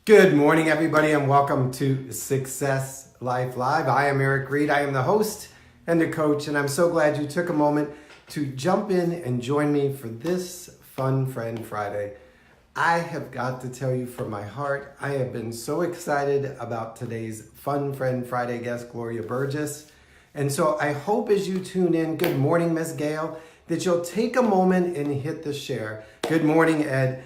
Good morning, everybody, and welcome to Success Life Live. I am Reid. I am the host and the coach, and I'm so glad you took a moment to jump in and join me for this Fun Friend Friday. I have got to tell you from my heart, I have been so excited about today's Fun Friend Friday guest, Gloria Burgess. And so I hope as you tune in, good morning, Miss Gail, that you'll take a moment and hit the share. Good morning, Ed.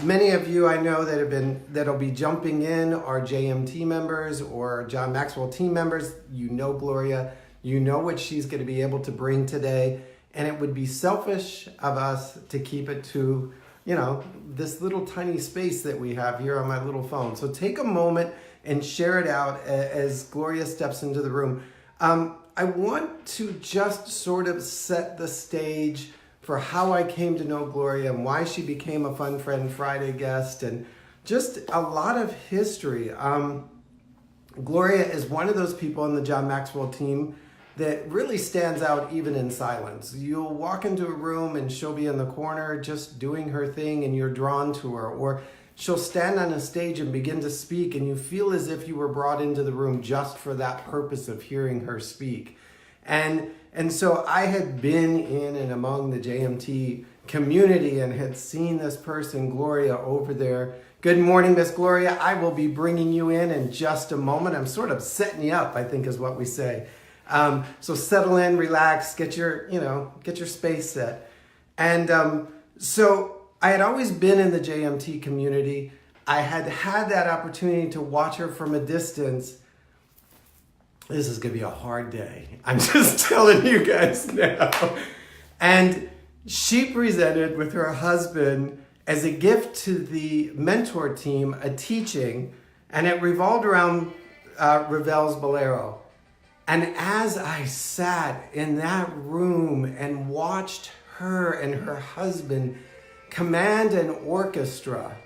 Many of you I know that'll be jumping in are JMT members or John Maxwell Team members. You know Gloria, you know what she's going to be able to bring today, and it would be selfish of us to keep it to, this little tiny space that we have here on my little phone. So take a moment and share it out as Gloria steps into the room. I want to just sort of set the stage for how I came to know Gloria and why she became a Fun Friend Friday guest, and just a lot of history. Gloria is one of those people in the John Maxwell team that really stands out even in silence. You'll walk into a room and she'll be in the corner just doing her thing and you're drawn to her, or she'll stand on a stage and begin to speak and you feel as if you were brought into the room just for that purpose of hearing her speak. And so I had been in and among the JMT community and had seen this person, Gloria, over there. Good morning, Miss Gloria. I will be bringing you in just a moment. I'm sort of setting you up, I think is what we say. So settle in, relax, get your space set. And so I had always been in the JMT community. I had had that opportunity to watch her from a distance. This is going to be a hard day. I'm just telling you guys now. And she presented with her husband as a gift to the mentor team a teaching, and it revolved around Reid's Bolero. And as I sat in that room and watched her and her husband command an orchestra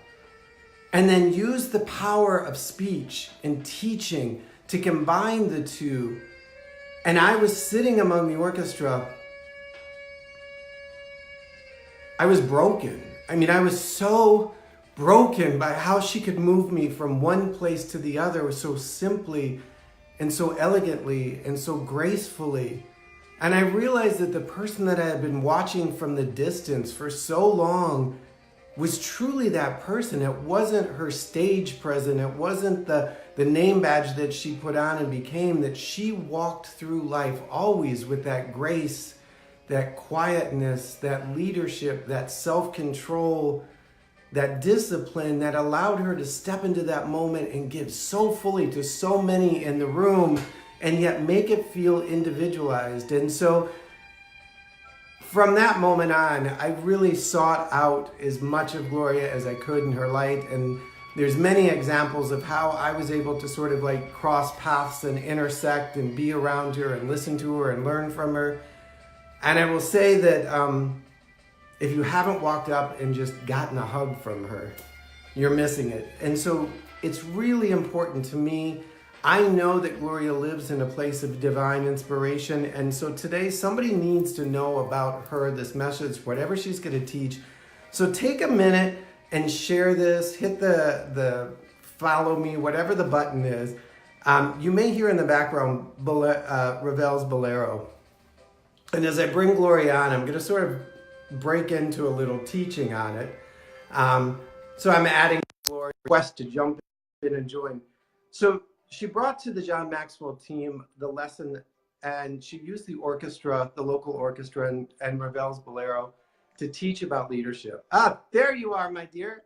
and then use the power of speech and teaching to combine the two, and I was sitting among the orchestra, I was broken. I mean, I was so broken by how she could move me from one place to the other so simply and so elegantly and so gracefully. And I realized that the person that I had been watching from the distance for so long was truly that person. It wasn't her stage presence. It wasn't the name badge that she put on and became, that she walked through life always with that grace, that quietness, that leadership, that self-control, that discipline that allowed her to step into that moment and give so fully to so many in the room and yet make it feel individualized. And so from that moment on, I really sought out as much of Gloria as I could in her light. And there's many examples of how I was able to sort of like cross paths and intersect and be around her and listen to her and learn from her. And I will say that if you haven't walked up and just gotten a hug from her, you're missing it. And so it's really important to me. I know that Gloria lives in a place of divine inspiration. And so today somebody needs to know about her, this message, whatever she's going to teach. So take a minute and share this, hit the follow me, whatever the button is. You may hear in the background Reid's Bolero. And as I bring Gloria on, I'm going to sort of break into a little teaching on it. So I'm adding Gloria's request to jump in and join. So she brought to the John Maxwell team the lesson, and she used the orchestra, the local orchestra, and Reid's Bolero to teach about leadership. Ah, there you are, my dear.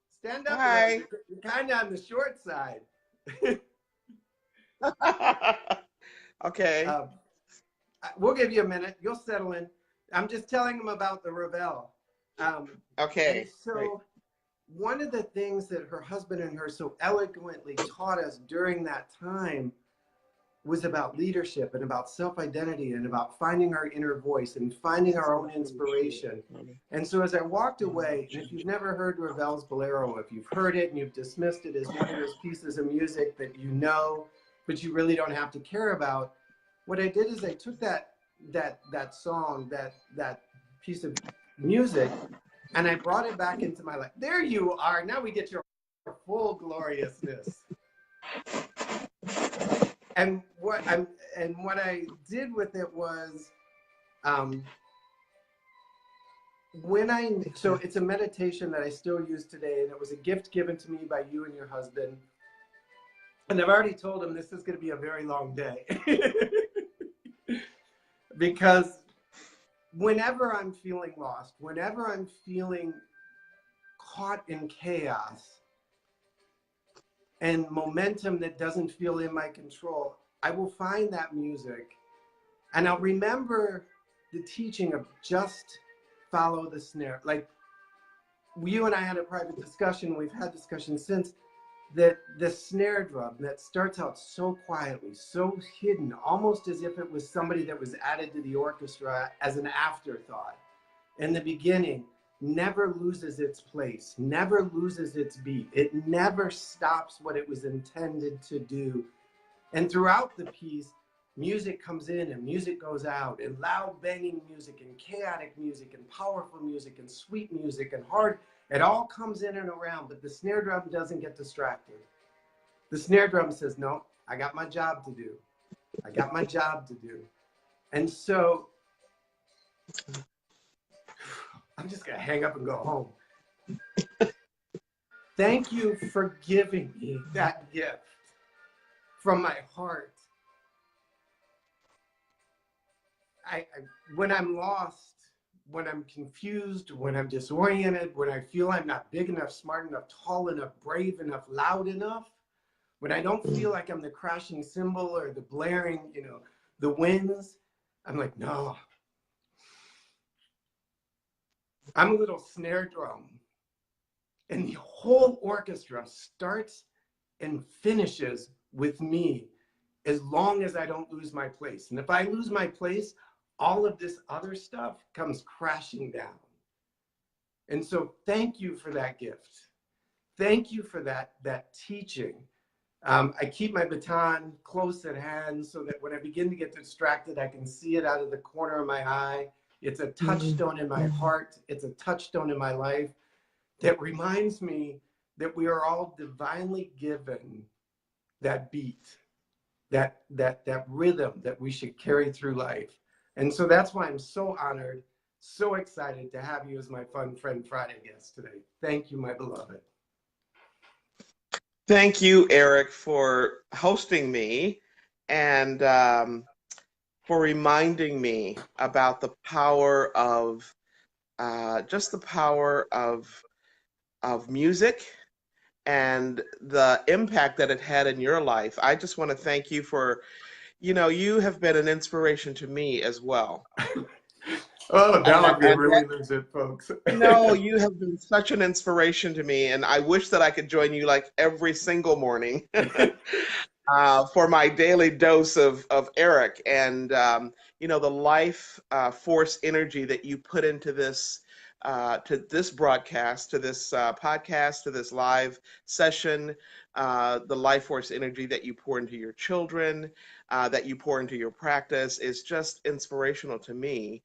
Stand up. Hi. You're kind of on the short side. Okay. We'll give you a minute. You'll settle in. I'm just telling them about the Reid. Okay. And so Great. one of the things that her husband and her so eloquently taught us during that time was about leadership and about self-identity and about finding our inner voice and finding our own inspiration. And so as I walked away, and if you've never heard Reid's Bolero, if you've heard it and you've dismissed it as one of those pieces of music that you know, but you really don't have to care about, what I did is I took that song, that piece of music, and I brought it back into my life. There you are. Now we get your full gloriousness. And what I did with it was, so it's a meditation that I still use today, and it was a gift given to me by you and your husband. And I've already told him this is going to be a very long day. Because whenever I'm feeling lost, whenever I'm feeling caught in chaos and momentum that doesn't feel in my control, I will find that music and I'll remember the teaching of just follow the snare. Like you and I had a private discussion, we've had discussions since, that the snare drum that starts out so quietly, so hidden, almost as if it was somebody that was added to the orchestra as an afterthought. In the beginning, never loses its place, never loses its beat. It never stops what it was intended to do. And throughout the piece, music comes in and music goes out, and loud banging music and chaotic music and powerful music and sweet music and hard. It all comes in and around, but the snare drum doesn't get distracted. The snare drum says, no, I got my job to do. I got my job to do. And so I'm just going to hang up and go home. Thank you for giving me that gift from my heart. When I'm lost, when I'm confused, when I'm disoriented, when I feel I'm not big enough, smart enough, tall enough, brave enough, loud enough, when I don't feel like I'm the crashing cymbal or the blaring, the winds, I'm like, no. I'm a little snare drum. And the whole orchestra starts and finishes with me as long as I don't lose my place. And if I lose my place, all of this other stuff comes crashing down. And so thank you for that gift. Thank you for that teaching. I keep my baton close at hand so that when I begin to get distracted, I can see it out of the corner of my eye. It's a touchstone in my heart. It's a touchstone in my life that reminds me that we are all divinely given that beat, that rhythm that we should carry through life. And so that's why I'm so honored, so excited to have you as my Fun Friend Friday guest today. Thank you, my beloved. Thank you, Eric, for hosting me and for reminding me about the power of just the power of music and the impact that it had in your life. I just want to thank you for, you have been an inspiration to me as well. Oh, now I'm going to really lose it, folks. No, you have been such an inspiration to me, and I wish that I could join you like every single morning for my daily dose of Eric and, the life force energy that you put into this to this broadcast, to this podcast, to this live session, the life force energy that you pour into your children, that you pour into your practice is just inspirational to me.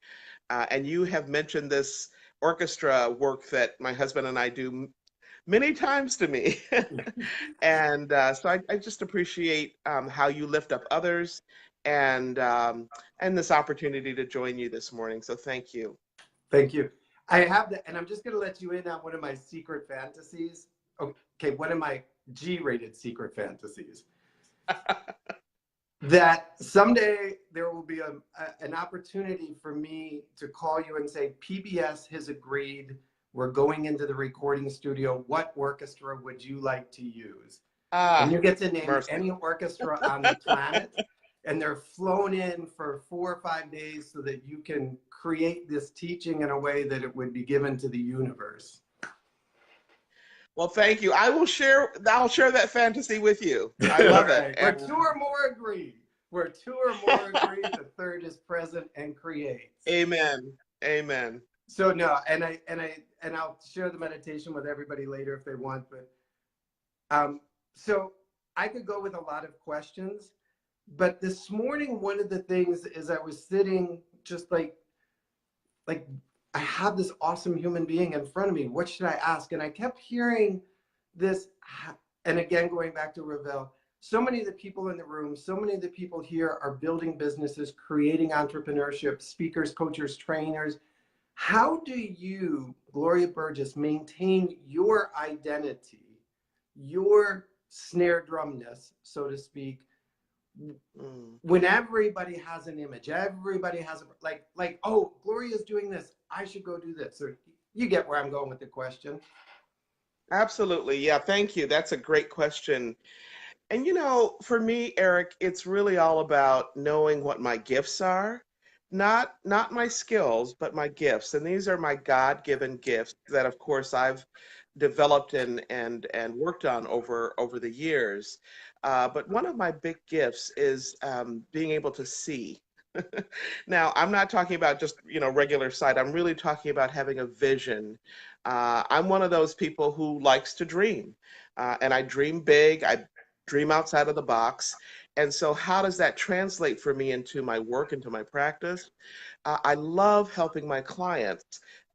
And you have mentioned this orchestra work that my husband and I do many times to me. And so I just appreciate how you lift up others and this opportunity to join you this morning. So thank you. Thank you. I have that, and I'm just going to let you in on one of my secret fantasies. Okay, one of my G-rated secret fantasies. That someday there will be an opportunity for me to call you and say, PBS has agreed, we're going into the recording studio. What orchestra would you like to use? And you get to name any orchestra on the planet, and they're flown in for 4 or 5 days so that you can create this teaching in a way that it would be given to the universe. Well, thank you. I'll share that fantasy with you. I love it. Where 2 or more agree. Where 2 or more agree, the third is present and creates. Amen. Amen. So no, and I'll share the meditation with everybody later if they want. But so I could go with a lot of questions, but this morning one of the things is I was sitting just like I have this awesome human being in front of me. What should I ask? And I kept hearing this, And again, going back to Ravel, so many of the people in the room, so many of the people here are building businesses, creating entrepreneurship, speakers, coaches, trainers. How do you, Gloria Burgess, maintain your identity, your snare drumness, so to speak, when everybody has an image, everybody has a, like, oh, Gloria's doing this, I should go do this. Or you get where I'm going with the question. Absolutely. Yeah, thank you. That's a great question. And for me, Eric, it's really all about knowing what my gifts are, not my skills, but my gifts. And these are my God-given gifts that, of course, I've developed and worked on over the years. But one of my big gifts is being able to see. Now, I'm not talking about just regular sight. I'm really talking about having a vision. I'm one of those people who likes to dream, and I dream big. I dream outside of the box. And so, how does that translate for me into my work, into my practice? I love helping my clients,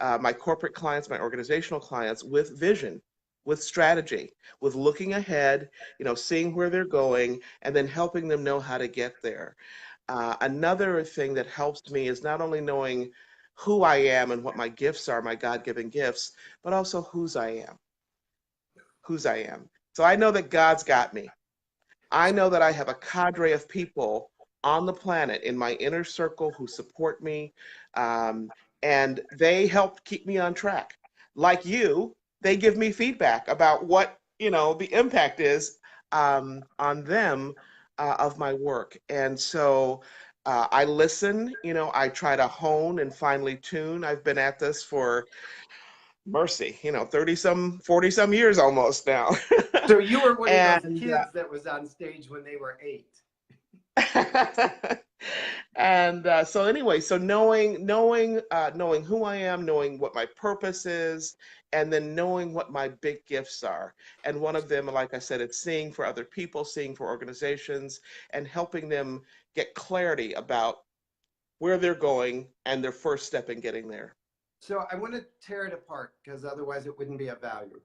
my corporate clients, my organizational clients, with vision, with strategy, with looking ahead, seeing where they're going, and then helping them know how to get there. Another thing that helps me is not only knowing who I am and what my gifts are, my God-given gifts, but also whose I am, whose I am. So I know that God's got me. I know that I have a cadre of people on the planet in my inner circle who support me, and they help keep me on track. Like you, they give me feedback about what the impact is on them of my work, and so I listen. I try to hone and finely tune. I've been at this for mercy, 30 some, 40 some years almost now. So you were one of those and kids that was on stage when they were 8. and so anyway, so knowing who I am, knowing what my purpose is, and then knowing what my big gifts are. And one of them, like I said, it's seeing for other people, seeing for organizations, and helping them get clarity about where they're going and their first step in getting there. So I want to tear it apart because otherwise it wouldn't be of value.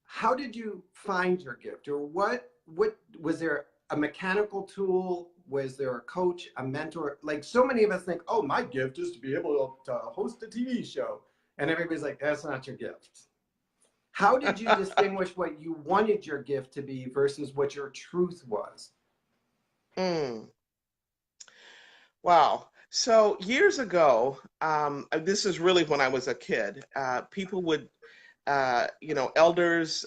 How did you find your gift, or what was there a mechanical tool? Was there a coach, a mentor? Like so many of us think, oh, my gift is to be able to host a TV show. And everybody's like, that's not your gift. How did you distinguish what you wanted your gift to be versus what your truth was? Mm. Wow. So years ago, this is really when I was a kid, people would elders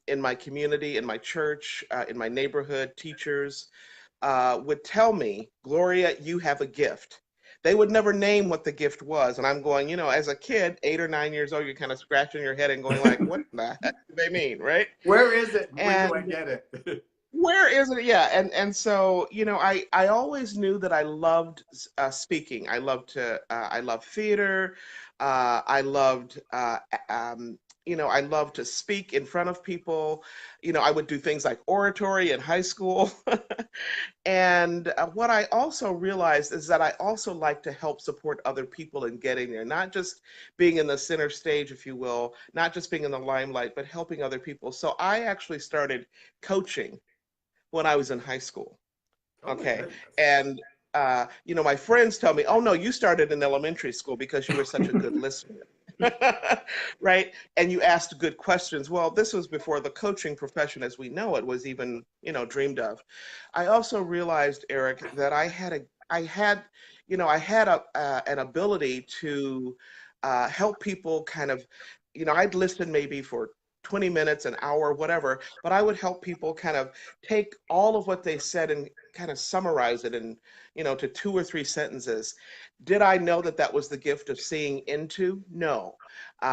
in my community, in my church, in my neighborhood, teachers would tell me, Gloria, you have a gift. They would never name what the gift was. And I'm going, as a kid, 8 or 9 years old, you're kind of scratching your head and going like, what the heck do they mean, right? Where is it? When do I And get it? where is it? Yeah, and so I always knew that I loved speaking. I love theater. I loved I loved to speak in front of people. I would do things like oratory in high school. And what I also realized is that I also like to help support other people in getting there, not just being in the center stage, if you will, not just being in the limelight, but helping other people. So I actually started coaching when I was in high school. Oh my Okay. goodness. And, my friends tell me, oh, no, you started in elementary school because you were such a good listener. Right. And you asked good questions. Well, this was before the coaching profession as we know it was even, dreamed of. I also realized, Eric, that I had an ability to help people kind of, I'd listen maybe for 20 minutes, an hour, whatever, but I would help people kind of take all of what they said and kind of summarize it in, to 2 or 3 sentences. Did I know that that was the gift of seeing into? No.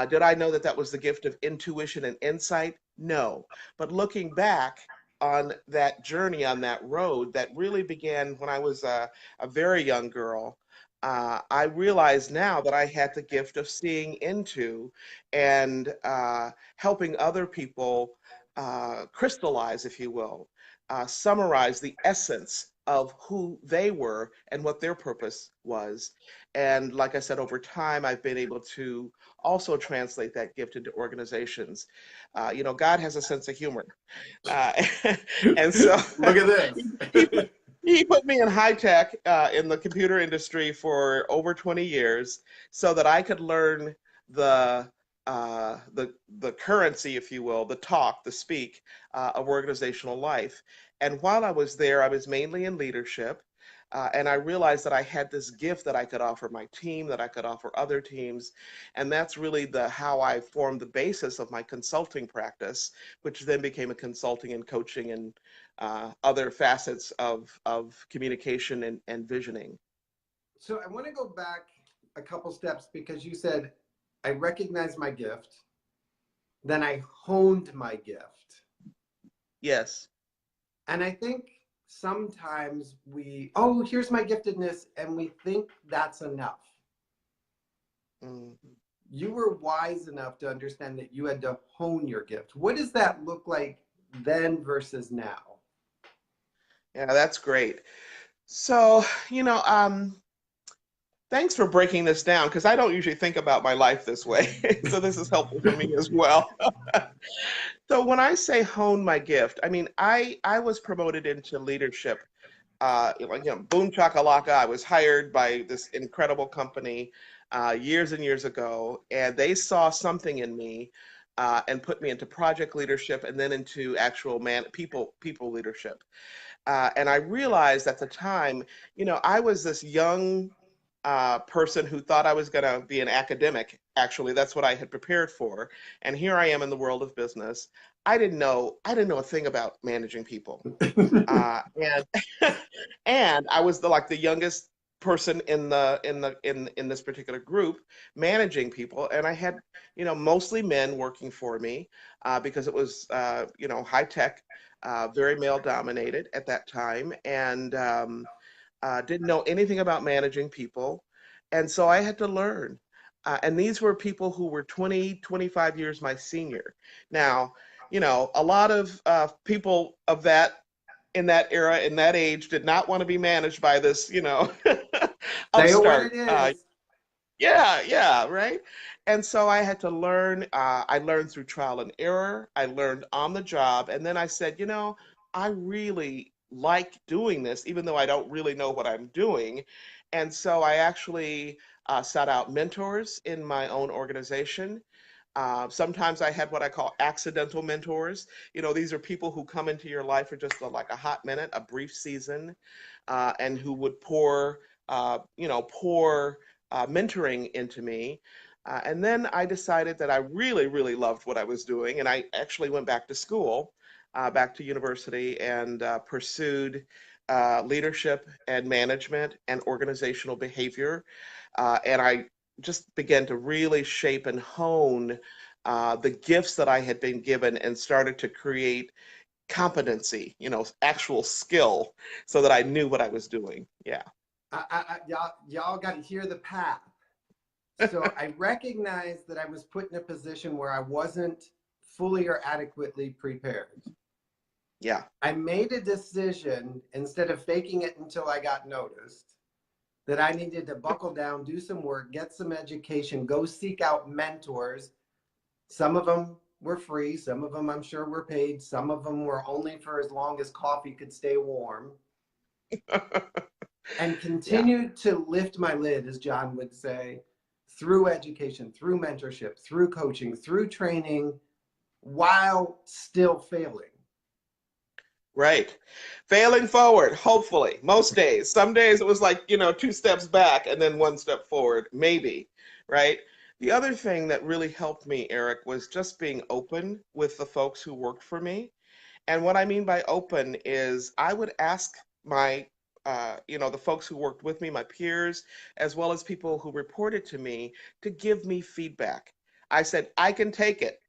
Did I know that that was the gift of intuition and insight? No. But looking back on that journey, on that road that really began when I was a very young girl, I realize now that I had the gift of seeing into and helping other people crystallize, if you will, summarize the essence of who they were and what their purpose was. And like I said, over time, I've been able to also translate that gift into organizations. God has a sense of humor. Uh, and so Look at this. he put he put me in high tech in the computer industry for over 20 years so that I could learn the the currency, if you will, the talk, the speak of organizational life. And while I was there, I was mainly in leadership. And I realized that I had this gift that I could offer my team, that I could offer other teams. And that's really the how I formed the basis of my consulting practice, which then became a consulting and coaching and other facets of communication and visioning. So I want to go back a couple steps because you said I recognized my gift, then I honed my gift. Yes. And I think sometimes oh, here's my giftedness, and we think that's enough. Mm. You were wise enough to understand that you had to hone your gift. What does that look like then versus now? Yeah, that's great. So, thanks for breaking this down because I don't usually think about my life this way. So this is helpful for me as well. So when I say hone my gift, I mean I was promoted into leadership. Boom chakalaka. I was hired by this incredible company years and years ago, and they saw something in me and put me into project leadership and then into actual people leadership. And I realized at the time, I was this young person who thought I was going to be an academic. Actually, that's what I had prepared for. And here I am in the world of business. I didn't know a thing about managing people. And and I was the youngest person in this particular group managing people, and I had mostly men working for me because it was high tech, very male dominated at that time, and didn't know anything about managing people, and so I had to learn. And these were people who were 20, 25 years my senior. Now, a lot of people of that in that era, in that age, did not want to be managed by this, Say what it upstart. is. Yeah, yeah, right. And so I had to learn. I learned through trial and error. I learned on the job. And then I said, I really like doing this, even though I don't really know what I'm doing. And so I actually sought out mentors in my own organization. Sometimes I had what I call accidental mentors. These are people who come into your life for just like a hot minute, a brief season, and who would pour mentoring into me. And then I decided that I really, really loved what I was doing. And I actually went back to school, back to university, and pursued leadership and management and organizational behavior. And I just began to really shape and hone the gifts that I had been given and started to create competency, actual skill, so that I knew what I was doing. Yeah. Y'all got to hear the path. So I recognized that I was put in a position where I wasn't fully or adequately prepared. Yeah. I made a decision, instead of faking it until I got noticed, that I needed to buckle down, do some work, get some education, go seek out mentors. Some of them were free. Some of them I'm sure were paid. Some of them were only for as long as coffee could stay warm. And continued to lift my lid, as John would say, through education, through mentorship, through coaching, through training, while still failing. Right. Failing forward, hopefully, most days. Some days it was like, two steps back and then one step forward, maybe, right? The other thing that really helped me, Eric, was just being open with the folks who worked for me. And what I mean by open is I would ask the folks who worked with me, my peers, as well as people who reported to me, to give me feedback. I said, I can take it.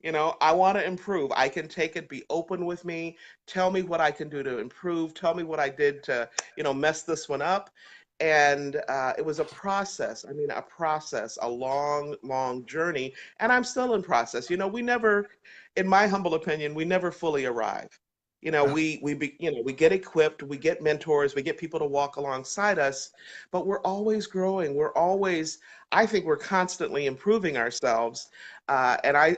I want to improve. I can take it, be open with me, tell me what I can do to improve, tell me what I did to, mess this one up. And it was a process. I mean, a long, long journey. And I'm still in process. We never, in my humble opinion, we never fully arrive. We get equipped, we get mentors, we get people to walk alongside us, but we're always growing. I think we're constantly improving ourselves. And I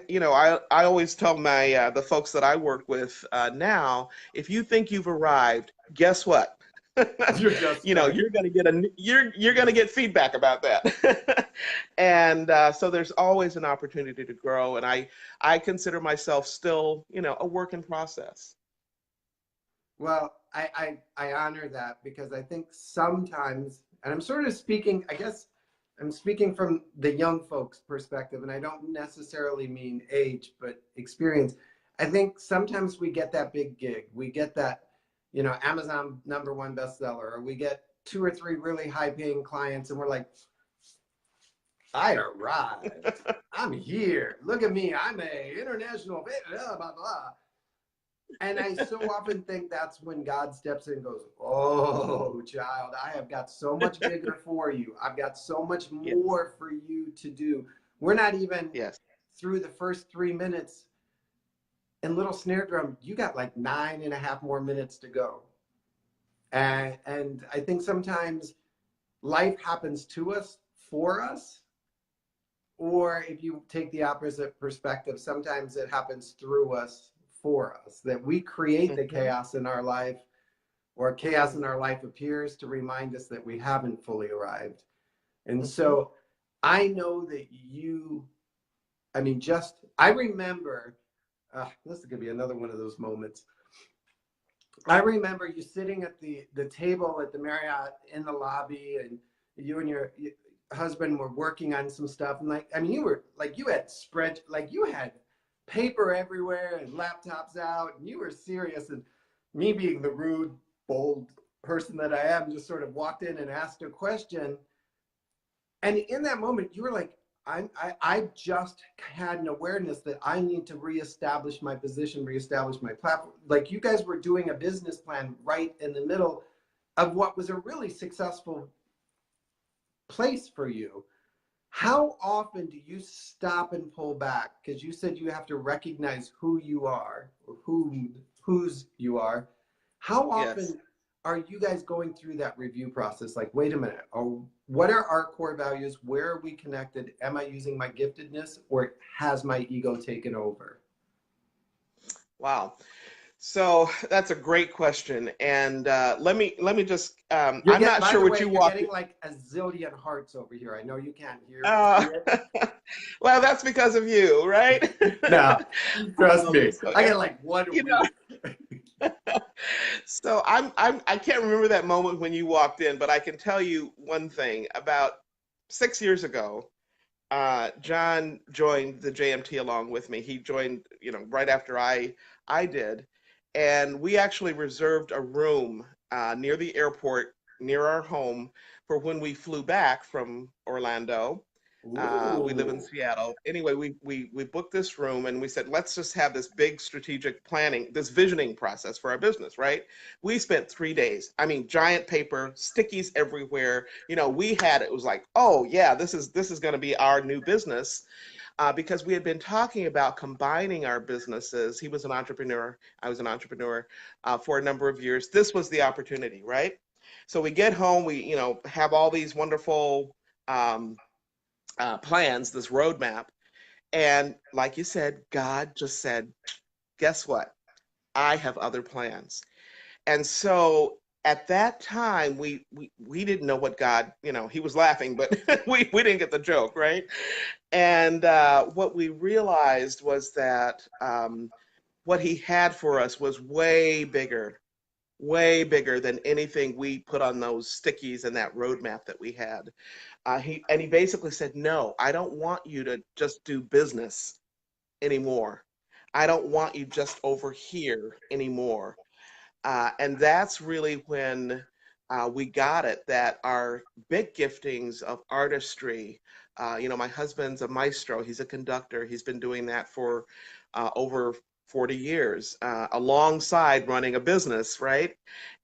always tell the folks that I work with now, if you think you've arrived, guess what? You're just starting. You're going to get feedback about that. And so there's always an opportunity to grow. And I consider myself still, a work in process. Well, I honor that because I think sometimes, and I'm sort of speaking, I guess I'm speaking from the young folks' perspective, and I don't necessarily mean age, but experience. I think sometimes we get that big gig. We get that, Amazon #1 bestseller, or we get 2 or 3 really high-paying clients, and we're like, I arrived. I'm here. Look at me. I'm a international, blah, blah, blah. And I so often think that's when God steps in and goes, oh, child, I have got so much bigger for you. I've got so much more for you to do. We're not even through the first 3 minutes. And little snare drum, you got like 9.5 more minutes to go. And I think sometimes life happens to us, for us. Or if you take the opposite perspective, sometimes it happens through us, for us, that we create the chaos in our life, or chaos in our life appears to remind us that we haven't fully arrived. And so I know that I remember, this is going to be another one of those moments. I remember you sitting at the table at the Marriott in the lobby, and you and your husband were working on some stuff. And you had paper everywhere and laptops out, and you were serious. And me, being the rude, bold person that I am, just sort of walked in and asked a question. And in that moment, you were like, I just had an awareness that I need to reestablish my position, reestablish my platform. Like, you guys were doing a business plan right in the middle of what was a really successful place for you. How often do you stop and pull back? Because you said you have to recognize who you are, or whose you are. How often are you guys going through that review process? Like, wait a minute, what are our core values? Where are we connected? Am I using my giftedness, or has my ego taken over? Wow. So that's a great question, and let me just. I'm not sure what you walked. You're getting like a zillion hearts over here. I know you can't hear. Well, that's because of you, right? No, trust me. I get like one week. So I can't remember that moment when you walked in, but I can tell you one thing. About 6 years ago, John joined the JMT along with me. He joined, right after I did. And we actually reserved a room near the airport, near our home, for when we flew back from Orlando. We live in Seattle. Anyway, we booked this room, and we said, let's just have this big strategic planning, this visioning process for our business, right? We spent 3 days. I mean, giant paper, stickies everywhere. It was like, oh yeah, this is going to be our new business. Because we had been talking about combining our businesses. He was an entrepreneur. I was an entrepreneur for a number of years. This was the opportunity, right? So we get home, we have all these wonderful plans, this roadmap. And like you said, God just said, guess what? I have other plans. And so at that time, we didn't know what God, he was laughing, but we didn't get the joke, right? And what we realized was that what he had for us was way bigger than anything we put on those stickies and that roadmap that we had. He basically said, no, I don't want you to just do business anymore. I don't want you just over here anymore. And that's really when we got it, that our big giftings of artistry, my husband's a maestro, he's a conductor, he's been doing that for over 40 years, alongside running a business, right?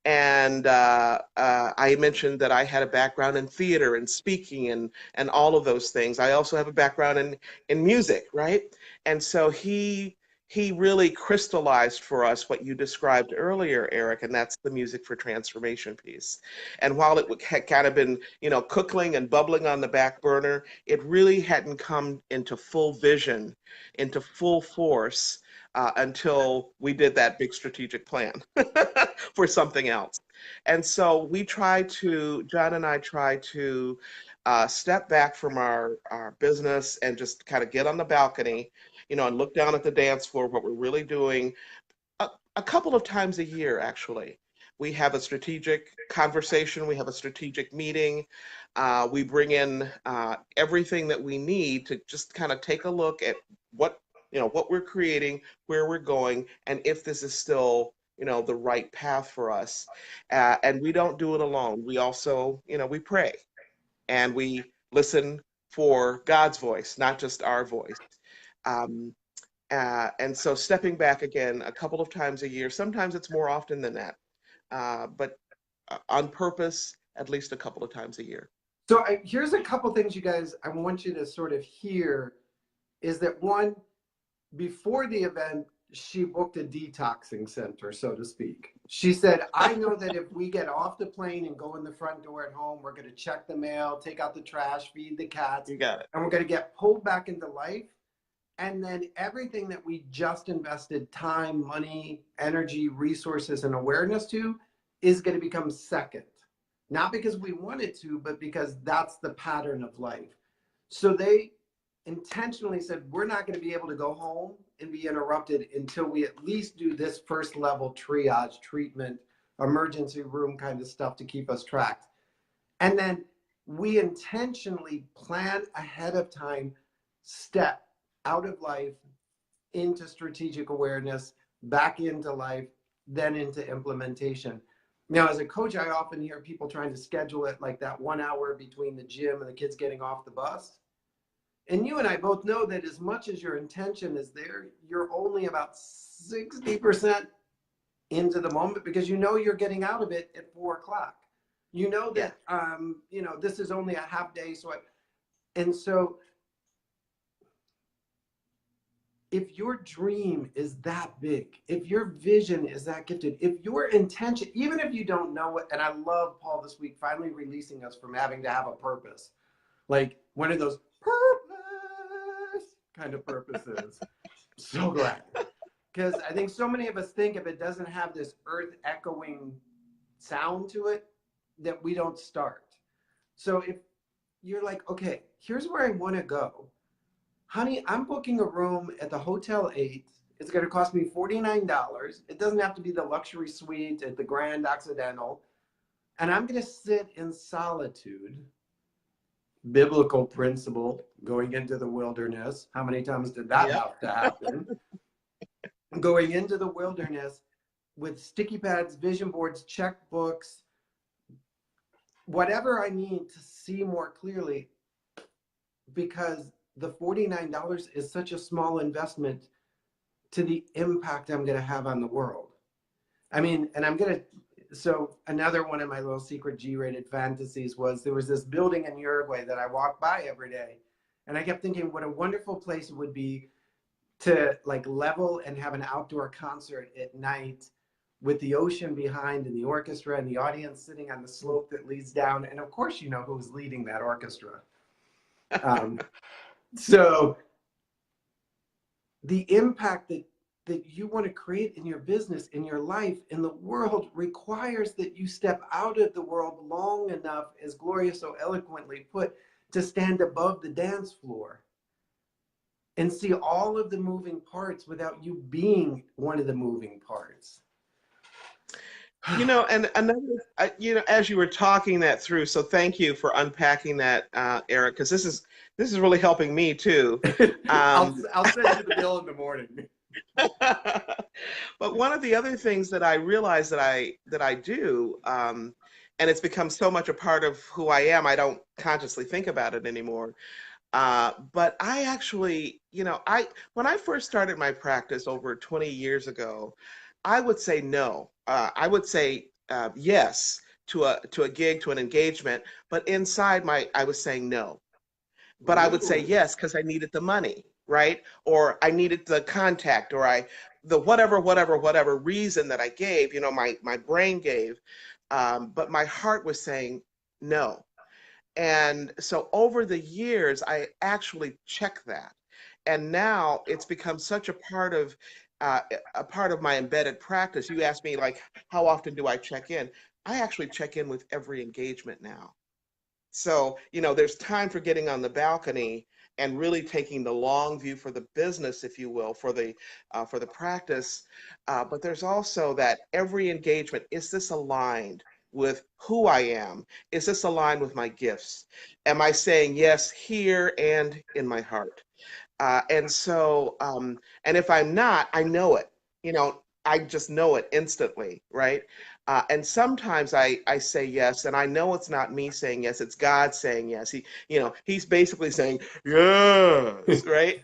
And I mentioned that I had a background in theater and speaking and all of those things. I also have a background in music, right? And so he he really crystallized for us what you described earlier, Eric, and that's the music for transformation piece. And while it had kind of been, cooking and bubbling on the back burner, it really hadn't come into full vision, into full force until we did that big strategic plan for something else. And so John and I try to step back from our business and just kind of get on the balcony, and look down at the dance floor, what we're really doing. A couple of times a year, actually. We have a strategic conversation, we have a strategic meeting. We bring in everything that we need to just kind of take a look at what we're creating, where we're going, and if this is still the right path for us. And we don't do it alone. We also, we pray and we listen for God's voice, not just our voice. Um, and so stepping back again a couple of times a year, sometimes it's more often than that, but on purpose, at least a couple of times a year. So here's a couple things, you guys, I want you to sort of hear is that one, before the event, she booked a detoxing center, so to speak. She said, I know that if we get off the plane and go in the front door at home, we're going to check the mail, take out the trash, feed the cats. You got it. And we're going to get pulled back into life. And then everything that we just invested time, money, energy, resources, and awareness to is going to become second. Not because we want it to, but because that's the pattern of life. So they intentionally said, we're not going to be able to go home and be interrupted until we at least do this first level triage, treatment, emergency room kind of stuff to keep us tracked. And then we intentionally plan ahead of time, step out of life into strategic awareness, back into life, then into implementation. Now, as a coach, I often hear people trying to schedule it like that 1 hour between the gym and the kids getting off the bus. And you and I both know that as much as your intention is there, you're only about 60% into the moment because you're getting out of it at 4 o'clock. You know that, this is only a half day. So if your dream is that big, if your vision is that gifted, if your intention, even if you don't know it, and I love Paul this week finally releasing us from having to have a purpose, like one of those purpose kind of purposes. So glad. Because I think so many of us think if it doesn't have this earth echoing sound to it, that we don't start. So if you're like, okay, here's where I want to go. Honey, I'm booking a room at the Hotel 8. It's going to cost me $49. It doesn't have to be the luxury suite at the Grand Occidental. And I'm going to sit in solitude. Biblical principle, going into the wilderness. How many times did that have to happen? Going into the wilderness with sticky pads, vision boards, checkbooks, whatever I need to see more clearly, because the $49 is such a small investment to the impact I'm going to have on the world. I mean, and so another one of my little secret G-rated fantasies was there was this building in Uruguay that I walked by every day. And I kept thinking what a wonderful place it would be to like level and have an outdoor concert at night with the ocean behind and the orchestra and the audience sitting on the slope that leads down. And of course, you know who's leading that orchestra. So the impact that you want to create in your business, in your life, in the world requires that you step out of the world long enough, as Gloria so eloquently put, to stand above the dance floor and see all of the moving parts without you being one of the moving parts. And another, as you were talking that through, so thank you for unpacking that, Eric, because this is really helping me too. I'll send you the bill in the morning. But one of the other things that I realize that I do, and it's become so much a part of who I am, I don't consciously think about it anymore. But I actually, when I first started my practice over 20 years ago, I would say no. I would say yes to a gig, to an engagement, but inside I was saying no. But I would say yes because I needed the money. right? Or I needed the contact, or the whatever reason that I gave, my brain gave, but my heart was saying no. And so over the years, I actually checked that. And now it's become such uh, a part of my embedded practice. You asked me, like, how often do I check in? I actually check in with every engagement now. So, there's time for getting on the balcony and really taking the long view for the business, if you will, for the practice. But there's also that every engagement, is this aligned with who I am? Is this aligned with my gifts? Am I saying yes here and in my heart? And if I'm not, I know it. I just know it instantly, right? And sometimes I say yes, and I know it's not me saying yes, it's God saying yes. He's basically saying yes, right?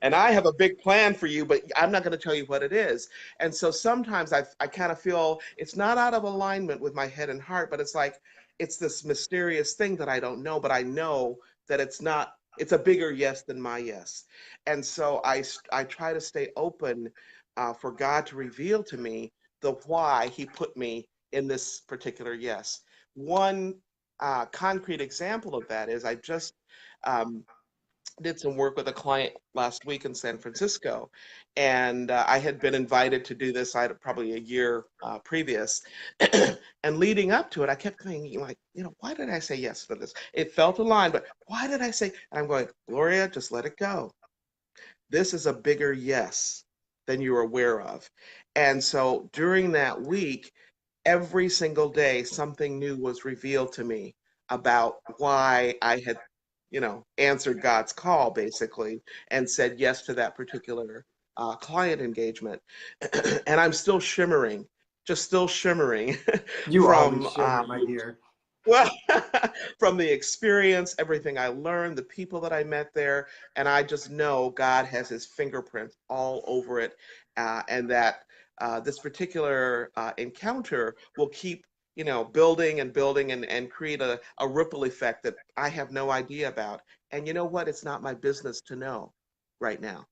And I have a big plan for you, but I'm not going to tell you what it is. And so sometimes I kind of feel it's not out of alignment with my head and heart, but it's like it's this mysterious thing that I don't know, but I know that it's not. It's a bigger yes than my yes. And so I try to stay open for God to reveal to me the why He put me in this particular yes. One concrete example of that is I just um, did some work with a client last week in San Francisco, and I had been invited to do this. I had probably a year previous, and leading up to it, I kept thinking, like, why did I say yes for this? It felt aligned, but why did I say? And I'm going, Gloria, just let it go. This is a bigger yes than you're aware of. And so during that week, every single day, something new was revealed to me about why I had, answered God's call basically and said yes to that particular client engagement. And I'm still shimmering, just still shimmering You always from shimmer, my dear. well, from the experience, everything I learned, the people that I met there, and I just know God has His fingerprints all over it, and that this particular encounter will keep, building and building and create a ripple effect that I have no idea about. And you know what? It's not my business to know right now.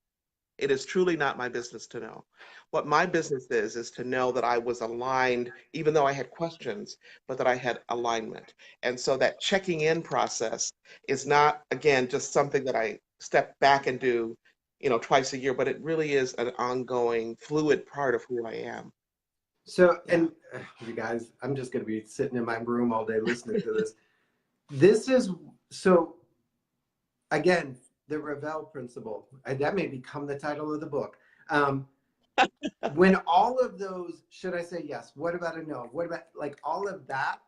It is truly not my business to know. What my business is to know that I was aligned, even though I had questions, but that I had alignment. And so that checking in process is not, again, just something that I step back and do, twice a year, but it really is an ongoing, fluid part of who I am. So, Yeah. and you guys, I'm just going to be sitting in my room all day listening to this. This is so, again, the Ravel principle. That may become the title of the book. When all of those, should I say yes? What about a no? What about, like, all of that?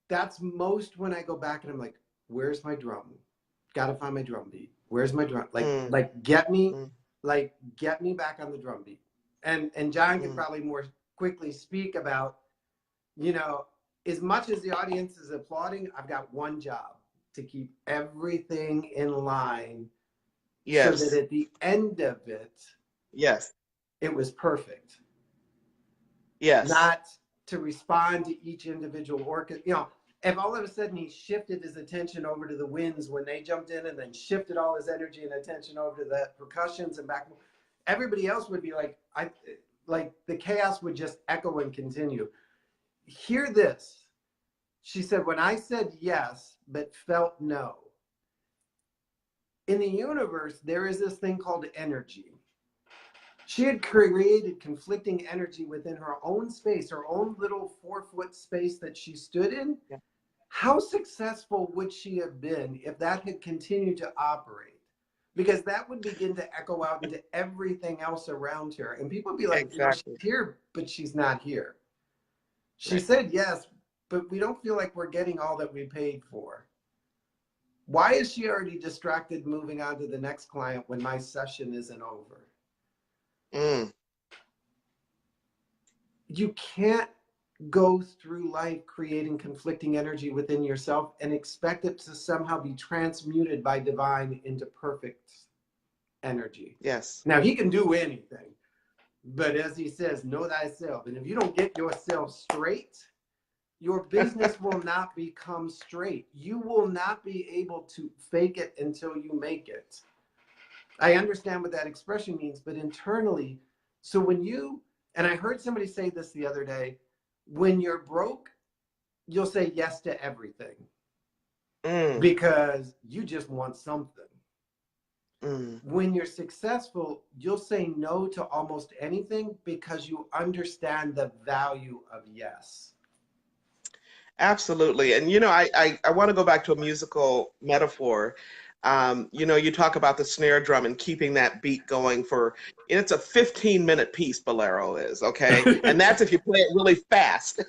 That's most when I go back and I'm like, where's my drum? Gotta find my drum beat. Where's my drum? Mm, Like get me, mm, get me back on the drum beat. And John can mm. probably more quickly speak about, you know, as much as the audience is applauding, I've got one job: to keep everything in line so that Yes. at the end of it, Yes. it was perfect. Yes. Not to respond to each individual orchestra. You know, if all of a sudden he shifted his attention over to the winds when they jumped in, and then shifted all his energy and attention over to the percussions and back, everybody else would be like the chaos would just echo and continue. Hear this. She said, when I said yes, but felt no, in the universe, there is this thing called energy. She had created conflicting energy within her own space, her own little 4-foot space that she stood in. Yeah. How successful would she have been if that had continued to operate? Because that would begin to echo out into everything else around her. And people would be like, you know, she's Exactly. here, but she's not here. She Right. said yes, but we don't feel like we're getting all that we paid for. Why is she already distracted moving on to the next client when my session isn't over? Mm. You can't go through life creating conflicting energy within yourself and expect it to somehow be transmuted by divine into perfect energy. Yes. Now, he can do anything, but as he says, know thyself. And if you don't get yourself straight, your business will not become straight. You will not be able to fake it until you make it. I understand what that expression means, but internally, so when you, and I heard somebody say this the other day, when you're broke, you'll say yes to everything because you just want something. When you're successful, you'll say no to almost anything because you understand the value of yes. Absolutely. And, you know, I want to go back to a musical metaphor. You know, you talk about the snare drum and keeping that beat going for, it's a 15-minute piece, Bolero is, okay? And that's if you play it really fast.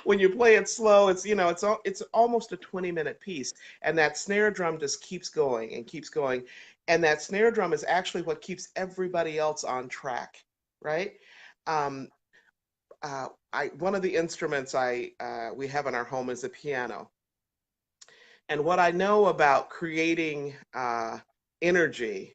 When you play it slow, it's, you know, it's almost a 20-minute piece. And that snare drum just keeps going and keeps going. And that snare drum is actually what keeps everybody else on track, right? Um, one of the instruments we have in our home is a piano. And what I know about creating energy,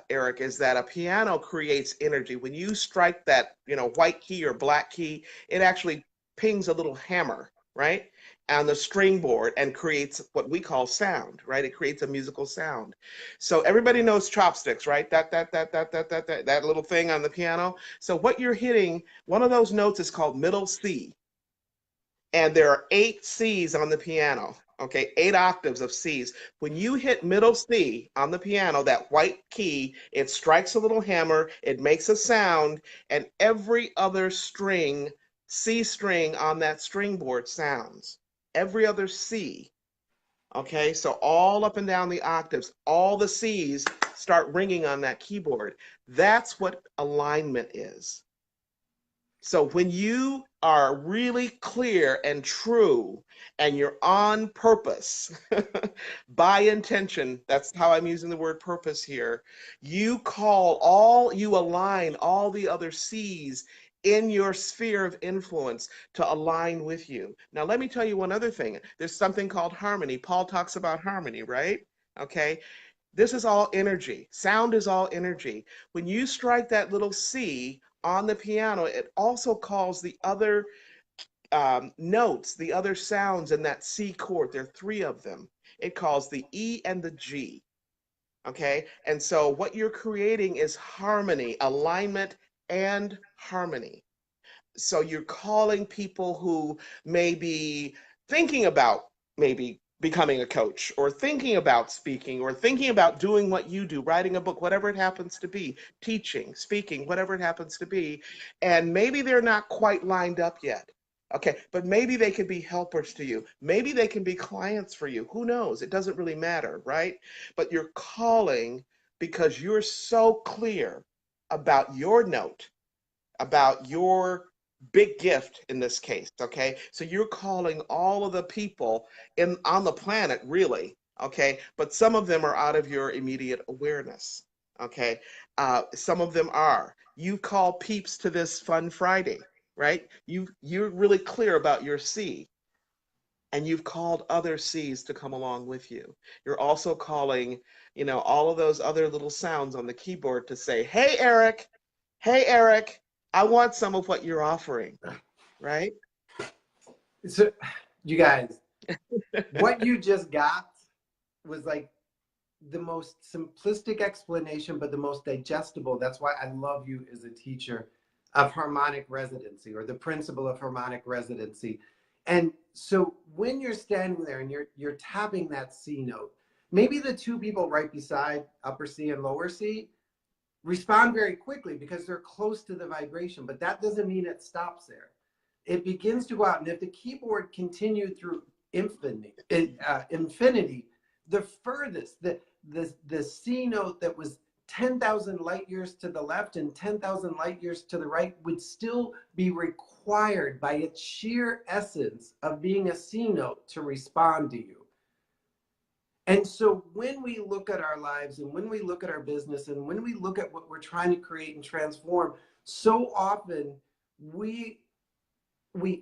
Eric, is that a piano creates energy. When you strike that, you know, white key or black key, it actually pings a little hammer, right, on the string board and creates what we call sound, right? It creates a musical sound. So everybody knows chopsticks, right? That little thing on the piano. So what you're hitting, one of those notes is called middle C. And there are 8 C's on the piano, okay? 8 octaves of C's. When you hit middle C on the piano, that white key, it strikes a little hammer, it makes a sound, and every other string, C string on that string board sounds. Every other C, okay? So all up and down the octaves, all the C's start ringing on that keyboard. That's what alignment is. So when you are really clear and true and you're on purpose by intention, that's how I'm using the word purpose here, you align all the other C's in your sphere of influence to align with you. Now, let me tell you one other thing. There's something called harmony. Paul talks about harmony, right? Okay. This is all energy. Sound is all energy. When you strike that little C on the piano, it also calls the other notes, the other sounds in that C chord. There are 3 of them. It calls the E and the G. Okay? And so what you're creating is harmony, alignment, and harmony. So you're calling people who may be thinking about maybe becoming a coach or thinking about speaking or thinking about doing what you do, writing a book, whatever it happens to be, teaching, speaking, whatever it happens to be. And maybe they're not quite lined up yet. Okay, but maybe they could be helpers to you. Maybe they can be clients for you. Who knows? It doesn't really matter, right? But you're calling because you're so clear about your note, about your big gift in this case, okay? So you're calling all of the people on the planet, really, okay? But some of them are out of your immediate awareness, okay? Some of them are. You call peeps to this Fun Friday, right? You're really clear about your C, and you've called other C's to come along with you. You're also calling, you know, all of those other little sounds on the keyboard to say, hey, Eric, I want some of what you're offering, right? So, you guys, what you just got was like the most simplistic explanation, but the most digestible. That's why I love you as a teacher of harmonic residency, or the principle of harmonic residency. And so when you're standing there and you're tapping that C note, maybe the 2 people right beside upper C and lower C respond very quickly because they're close to the vibration, but that doesn't mean it stops there. It begins to go out, and if the keyboard continued through infinity, the furthest, the C note that was 10,000 light years to the left and 10,000 light years to the right would still be required by its sheer essence of being a C note to respond to you. And so when we look at our lives and when we look at our business and when we look at what we're trying to create and transform, so often we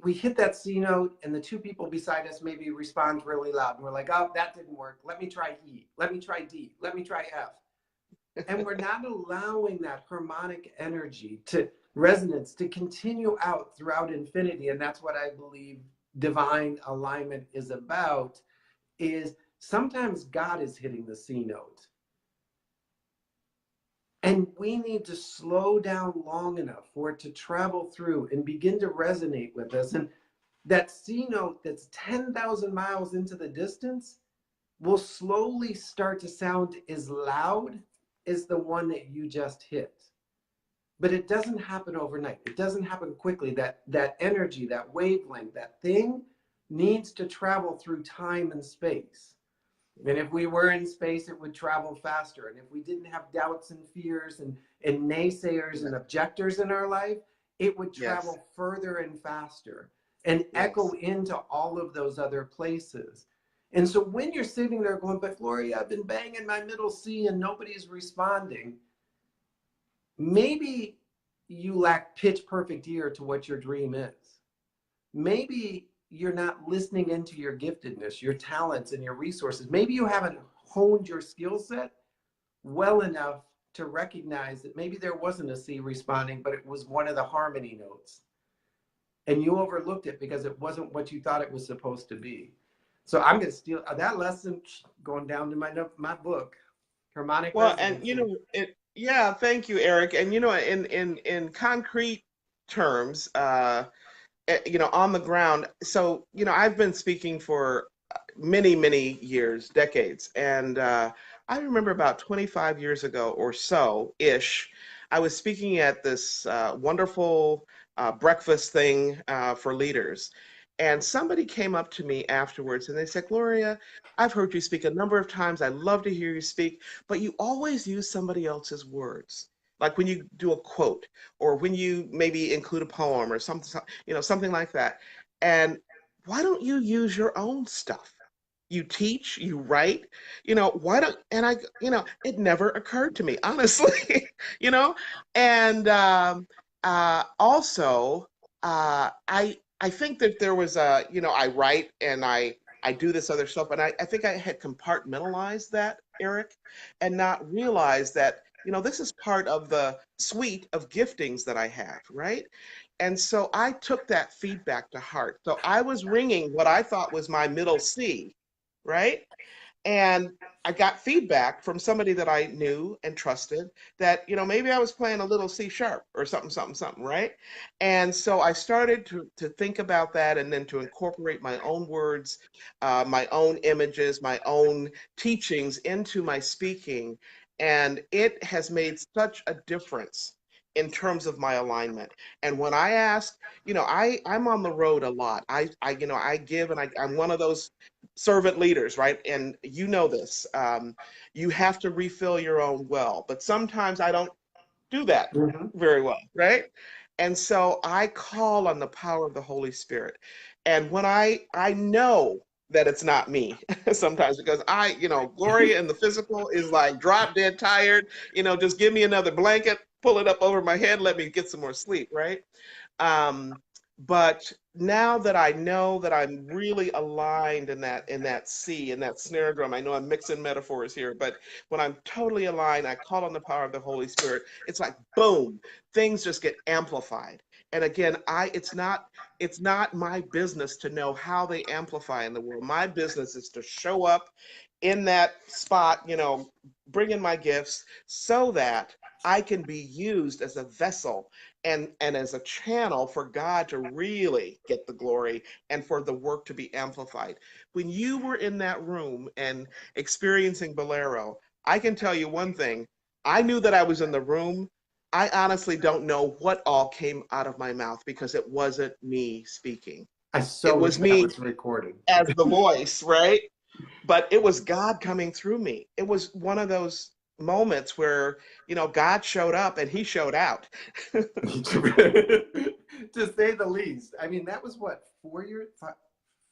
hit that C note and the 2 people beside us maybe respond really loud and we're like, oh, that didn't work. Let me try E. Let me try D. Let me try F. And we're not allowing that harmonic energy to resonance to continue out throughout infinity. And that's what I believe divine alignment is about, is sometimes God is hitting the C note. And we need to slow down long enough for it to travel through and begin to resonate with us. And that C note that's 10,000 miles into the distance will slowly start to sound as loud as the one that you just hit. But it doesn't happen overnight. It doesn't happen quickly. That energy, that wavelength, that thing needs to travel through time and space. And if we were in space, it would travel faster. And if we didn't have doubts and fears and naysayers and objectors in our life, it would travel further and faster and echo into all of those other places. And so when you're sitting there going, but Gloria, I've been banging my middle C and nobody's responding, maybe you lack pitch perfect ear to what your dream is. Maybe you're not listening into your giftedness, your talents, and your resources. Maybe you haven't honed your skill set well enough to recognize that maybe there wasn't a C responding, but it was one of the harmony notes. And you overlooked it because it wasn't what you thought it was supposed to be. So I'm going to steal that lesson, going down to my book, harmonic resonancy. And yeah, thank you, Eric. And in concrete terms, on the ground. So, I've been speaking for many, many years, decades. And I remember about 25 years ago or so-ish, I was speaking at this wonderful breakfast thing for leaders. And somebody came up to me afterwards and they said, Gloria, I've heard you speak a number of times. I love to hear you speak, but you always use somebody else's words. Like when you do a quote or when you maybe include a poem or something like that. And why don't you use your own stuff? You teach, you write, why don't, and it never occurred to me, honestly, and also, I think that there was I write and I do this other stuff, and I think I had compartmentalized that, Eric, and not realized that, this is part of the suite of giftings that I have, right? And so I took that feedback to heart. So I was ringing what I thought was my middle C, right? And I got feedback from somebody that I knew and trusted that, maybe I was playing a little C sharp or something, right? And so I started to think about that and then to incorporate my own words, my own images, my own teachings into my speaking. And it has made such a difference in terms of my alignment. And when I ask, I'm on the road a lot. I give, and I'm one of those servant leaders, right? And you know this, you have to refill your own well, but sometimes I don't do that very well, right? And so I call on the power of the Holy Spirit. And when I know that it's not me sometimes, because Gloria in the physical is like drop dead tired, just give me another blanket, pull it up over my head, let me get some more sleep, right? But now that I know that I'm really aligned in that C, in that snare drum, I know I'm mixing metaphors here, but when I'm totally aligned, I call on the power of the Holy Spirit. It's like, boom, things just get amplified. And again, it's not my business to know how they amplify in the world. My business is to show up in that spot, bring in my gifts so that I can be used as a vessel and as a channel for God to really get the glory and for the work to be amplified. When you were in that room and experiencing Bolero, I can tell you one thing. I knew that I was in the room. I honestly don't know what all came out of my mouth because it wasn't me speaking. It was me recorded as the voice, right? But it was God coming through me. It was one of those moments where, God showed up and he showed out. To say the least. I mean, that was what,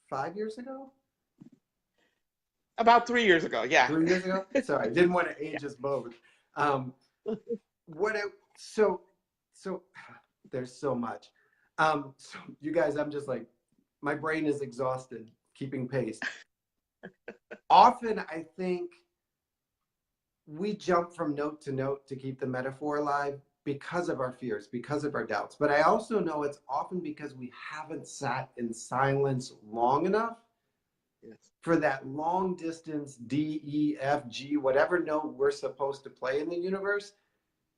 5 years ago? About 3 years ago, yeah. 3 years ago? Sorry, I didn't want to age us both. So there's so much. So you guys, I'm just like, my brain is exhausted keeping pace. Often I think we jump from note to note to keep the metaphor alive because of our fears, because of our doubts. But I also know it's often because we haven't sat in silence long enough Yes. for that long distance D, E, F, G, whatever note we're supposed to play in the universe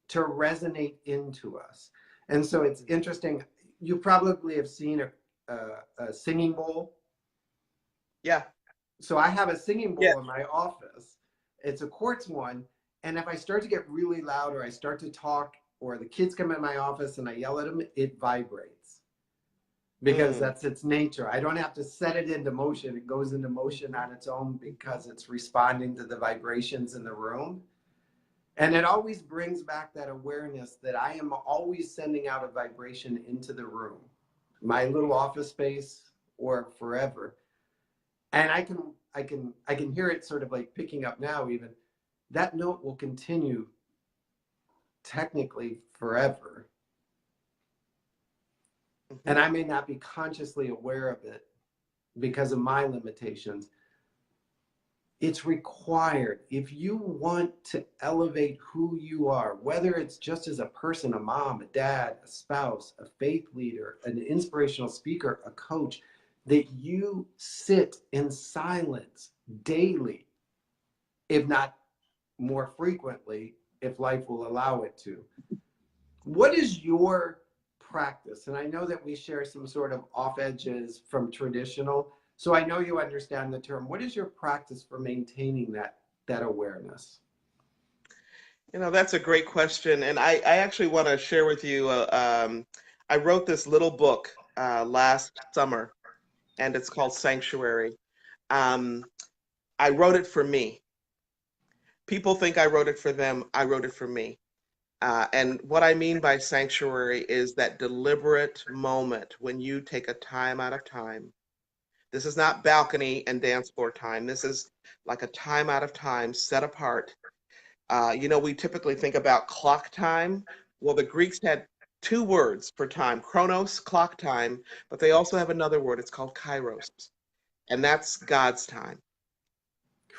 to resonate into us. And so it's interesting. You probably have seen a singing bowl. Yeah. So I have a singing Yeah. bowl in my office. It's a quartz one. And if I start to get really loud or I start to talk or the kids come in my office and I yell at them, it vibrates because Mm. that's its nature. I don't have to set it into motion. It goes into motion on its own because it's responding to the vibrations in the room. And it always brings back that awareness that I am always sending out a vibration into the room, my little office space or forever. And I can hear it sort of like picking up now even. That note will continue technically forever. And I may not be consciously aware of it because of my limitations. It's required if you want to elevate who you are, whether it's just as a person, a mom, a dad, a spouse, a faith leader, an inspirational speaker, a coach, that you sit in silence daily, if not more frequently, if life will allow it to. What is your practice? And I know that we share some sort of off edges from traditional, so I know you understand the term. What is your practice for maintaining that awareness? That's a great question. And I actually want to share with you, I wrote this little book last summer, and it's called Sanctuary. Um, I wrote it for me. People think I wrote it for them. I wrote it for me. And what I mean by sanctuary is that deliberate moment when you take a time out of time. This is not balcony and dance floor time. This is like a time out of time set apart. We typically think about clock time. Well, the Greeks had two words for time, chronos, clock time, but they also have another word. It's called kairos, and that's God's time.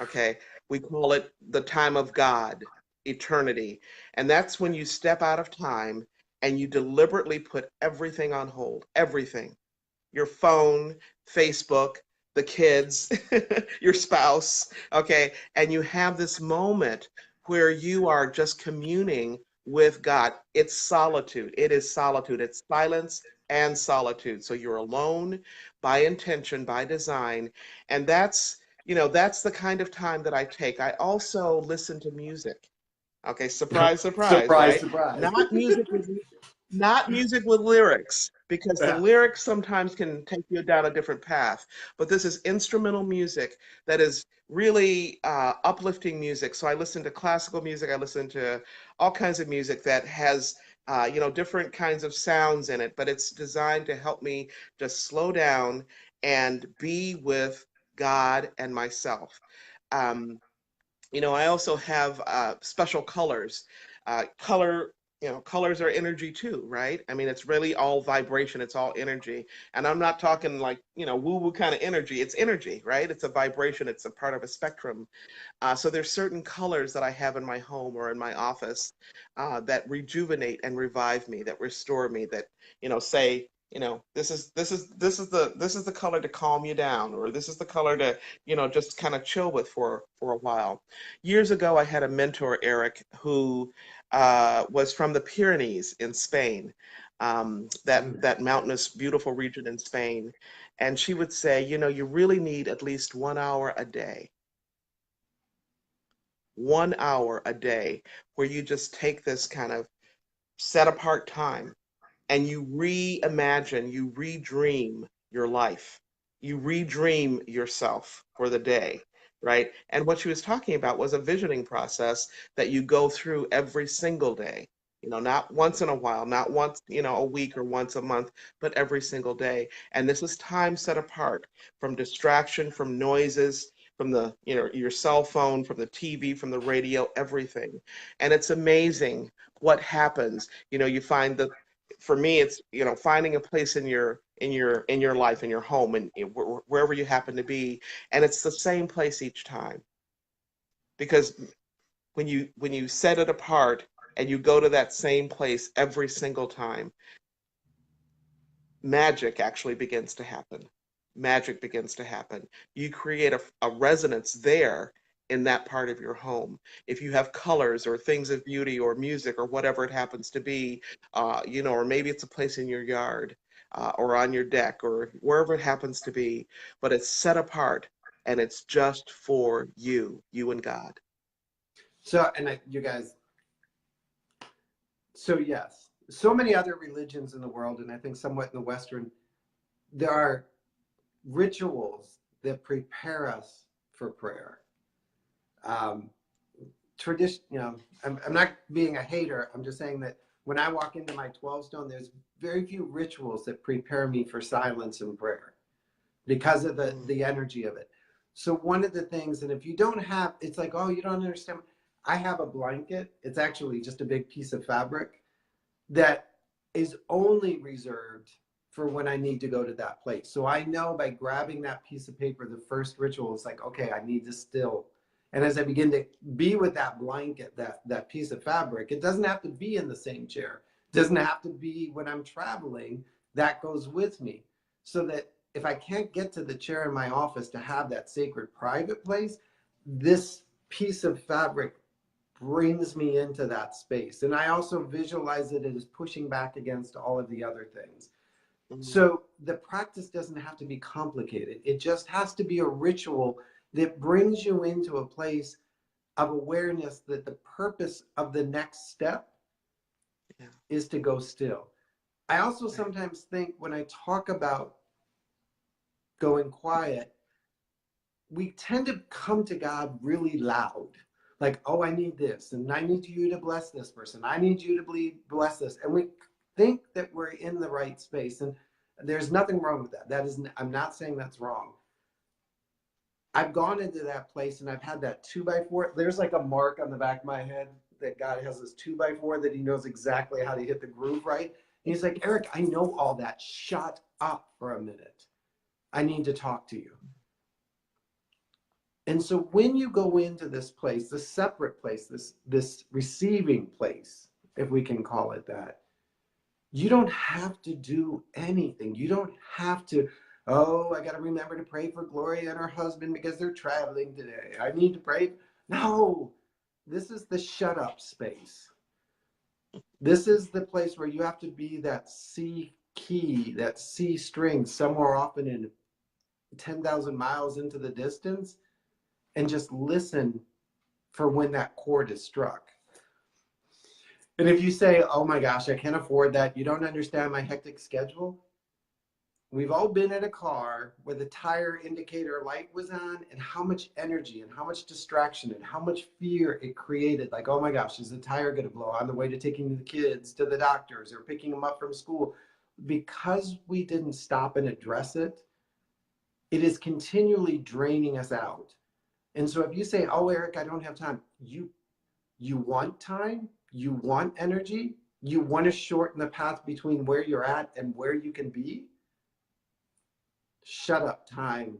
Okay, we call it the time of God, eternity. And that's when you step out of time and you deliberately put everything on hold, everything. Your phone, Facebook, the kids, your spouse, okay? And you have this moment where you are just communing with God. It's solitude. It is solitude. It's silence and solitude. So you're alone by intention, by design. And that's the kind of time that I take. I also listen to music. Okay, surprise, surprise, Surprise, right? surprise. Not music with lyrics, because the Yeah. lyrics sometimes can take you down a different path. But this is instrumental music that is really uplifting music. So I listen to classical music. I listen to all kinds of music that has different kinds of sounds in it, but it's designed to help me just slow down and be with God and myself. Um, I also have special colors. Colors are energy too, right? I mean, it's really all vibration. It's all energy. And I'm not talking like, woo-woo kind of energy. It's energy, right? It's a vibration. It's a part of a spectrum. So there's certain colors that I have in my home or in my office that rejuvenate and revive me, that restore me, that say, this is the color to calm you down, or this is the color to just kind of chill with for a while. Years ago, I had a mentor, Eric, who was from the Pyrenees in Spain, that mountainous, beautiful region in Spain, and she would say, you really need at least 1 hour a day, 1 hour a day, where you just take this kind of set apart time and you reimagine, you redream your life, you redream yourself for the day, right? And what she was talking about was a visioning process that you go through every single day. Not once in a while, not once, a week or once a month, but every single day. And this is time set apart from distraction, from noises, from your cell phone, from the TV, from the radio, everything. And it's amazing what happens. You find that, for me, it's finding a place in your life, in your home, and wherever you happen to be, and it's the same place each time, because when you set it apart and you go to that same place every single time, magic actually begins to happen. Magic begins to happen. You create a resonance there in that part of your home. If you have colors or things of beauty or music or whatever it happens to be, or maybe it's a place in your yard, or on your deck or wherever it happens to be, but it's set apart and it's just for you and God. So, and you guys, so yes, so many other religions in the world, and I think somewhat in the Western, there are rituals that prepare us for prayer. Tradition, I'm not being a hater. I'm just saying that when I walk into my 12 stone, there's very few rituals that prepare me for silence and prayer because of the energy of it. So one of the things, and if you don't have, it's like, oh, you don't understand. I have a blanket. It's actually just a big piece of fabric that is only reserved for when I need to go to that place. So I know by grabbing that piece of paper, the first ritual is like, okay, I need to still. And as I begin to be with that blanket, that piece of fabric, it doesn't have to be in the same chair. It doesn't have to be when I'm traveling, that goes with me. So that if I can't get to the chair in my office to have that sacred private place, this piece of fabric brings me into that space. And I also visualize it as pushing back against all of the other things. So the practice doesn't have to be complicated. It just has to be a ritual that brings you into a place of awareness that the purpose of the next step is to go still. I also sometimes think when I talk about going quiet, we tend to come to God really loud. Like, oh, I need this, and I need you to bless this person. I need you to bless this. And we think that we're in the right space. And there's nothing wrong with that. I'm not saying that's wrong. I've gone into that place and I've had that 2x4. There's like a mark on the back of my head that God has this 2x4 that he knows exactly how to hit the groove right. And he's like, Eric, I know all that. Shut up for a minute. I need to talk to you. And so when you go into this place, this separate place, this receiving place, if we can call it that, you don't have to do anything. You don't have to, oh, I got to remember to pray for Gloria and her husband because they're traveling today. I need to pray. No, this is the shut up space. This is the place where you have to be that C key, that C string somewhere off in 10,000 miles into the distance and just listen for when that chord is struck. And if you say, oh my gosh, I can't afford that, you don't understand my hectic schedule. We've all been in a car where the tire indicator light was on and how much energy and how much distraction and how much fear it created. Like, oh my gosh, is the tire going to blow on the way to taking the kids to the doctors or picking them up from school? Because we didn't stop and address it, it is continually draining us out. And so if you say, oh, Eric, I don't have time, you want time, you want energy, you want to shorten the path between where you're at and where you can be, shut up time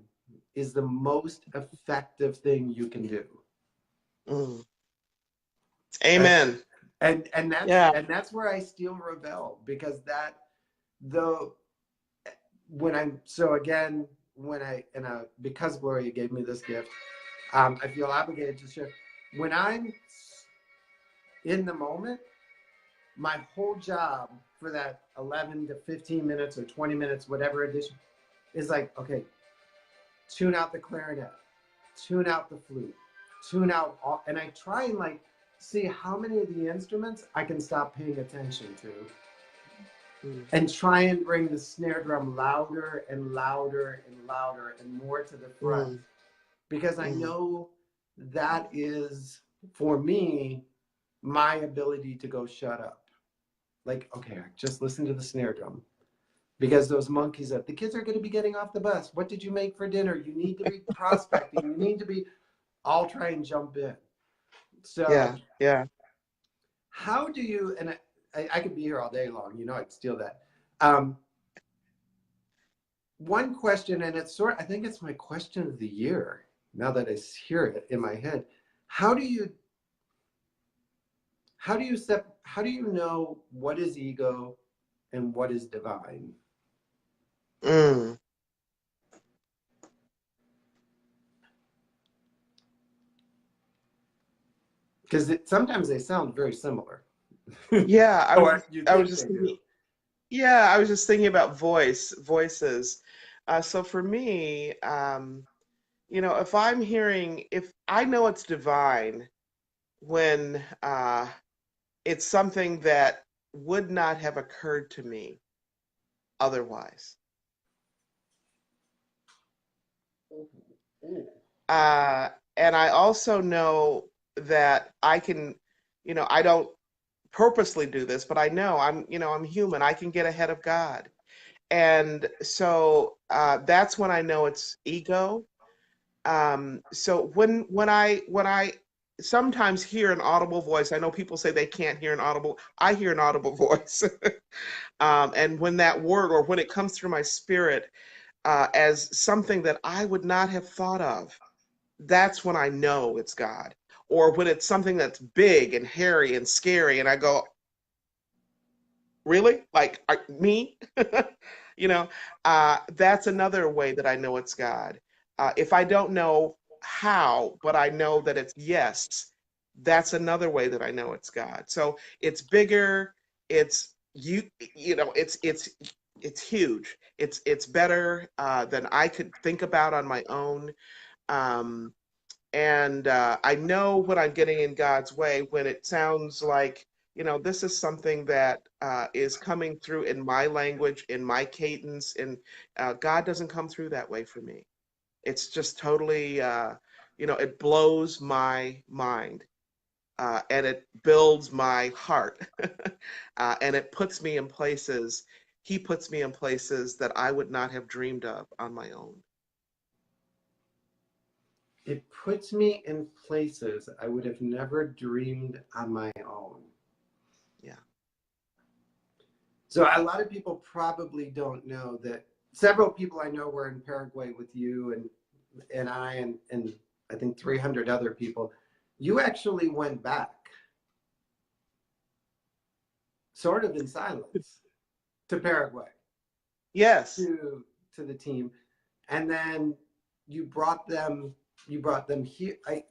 is the most effective thing you can do. Amen. And that's where I still rebel, because because Gloria gave me this gift, I feel obligated to share. When I'm in the moment, my whole job for that 11 to 15 minutes or 20 minutes, whatever edition, is like, okay, tune out the clarinet, tune out the flute, tune out all, and I try and like see how many of the instruments I can stop paying attention to, and try and bring the snare drum louder and louder and louder and more to the front, because I know that is, for me, my ability to go shut up. Like, okay, just listen to the snare drum. Because those monkeys, the kids are going to be getting off the bus. What did you make for dinner? You need to be prospecting. You need to be, I'll try and jump in. So yeah. How do you, and I could be here all day long, I'd steal that. One question, and I think it's my question of the year, now that I hear it in my head. How do you how do you know what is ego and what is divine? Mm. Because sometimes they sound very similar. Yeah, Or you I was think just they thinking, do. yeah, I was just thinking about voices. So for me, if I'm hearing, if I know it's divine when it's something that would not have occurred to me otherwise. Ooh. Uh, and I also know that I can, I don't purposely do this, but I know I'm human. I can get ahead of God. And so that's when I know it's ego. So when I sometimes hear an audible voice, I know people say they can't hear an audible. I hear an audible voice, and when that word or when it comes through my spirit as something that I would not have thought of, that's when I know it's God. Or when it's something that's big and hairy and scary, and I go, really? Like me? you know, that's another way that I know it's God. If I don't know how, but I know that it's yes, that's another way that I know it's God. So it's bigger. It's it's huge. It's better than I could think about on my own. Um, and I know when I'm getting in God's way when it sounds like, this is something that is coming through in my language, in my cadence, and God doesn't come through that way for me. It's just totally, it blows my mind and it builds my heart and it puts me in places, He puts me in places that I would not have dreamed of on my own. It puts me in places I would have never dreamed on my own. Yeah. So a lot of people probably don't know that several people I know were in Paraguay with you and and I think 300 other people. You actually went back, sort of in silence, to Paraguay, Yes. to to the team, and then you brought them here. I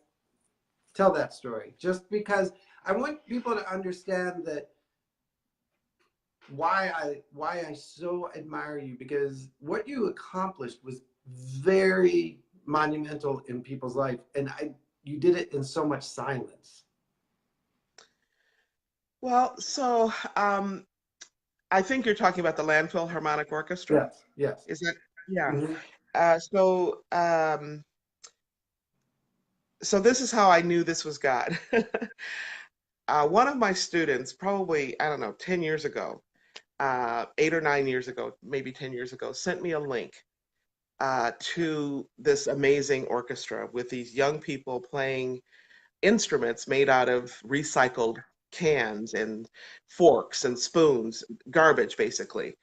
tell that story just because I want people to understand that why I so admire you, because what you accomplished was very monumental in people's life, and you did it in so much silence. Well, so I think you're talking about the Landfill Harmonic Orchestra. Yes, yes. Is that? Yeah. Hmm. So this is how I knew this was God. One of my students, probably, I don't know, 10 years ago, 8 or 9 years ago, maybe 10 years ago, sent me a link to this amazing orchestra with these young people playing instruments made out of recycled cans and forks and spoons, garbage basically.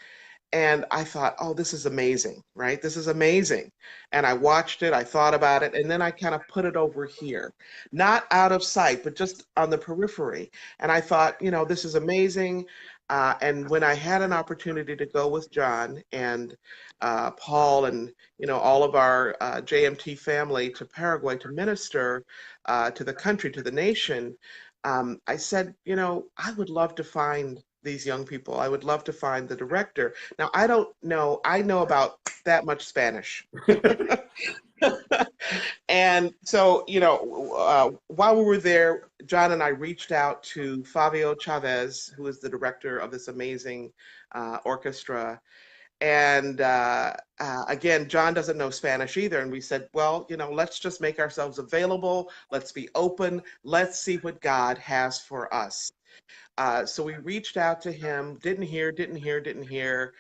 And I thought, oh, this is amazing, right? This is amazing. And I watched it, I thought about it, and then I kind of put it over here, not out of sight, but just on the periphery. And I thought, this is amazing. And when I had an opportunity to go with John and Paul and all of our JMT family to Paraguay to minister to the country, to the nation, I said, I would love to find these young people. I would love to find the director. Now, I don't know, I know about that much Spanish. And so, while we were there, John and I reached out to Fabio Chavez, who is the director of this amazing orchestra. And again, John doesn't know Spanish either. And we said, well, let's just make ourselves available. Let's be open. Let's see what God has for us. So we reached out to him, didn't hear, didn't hear, didn't hear.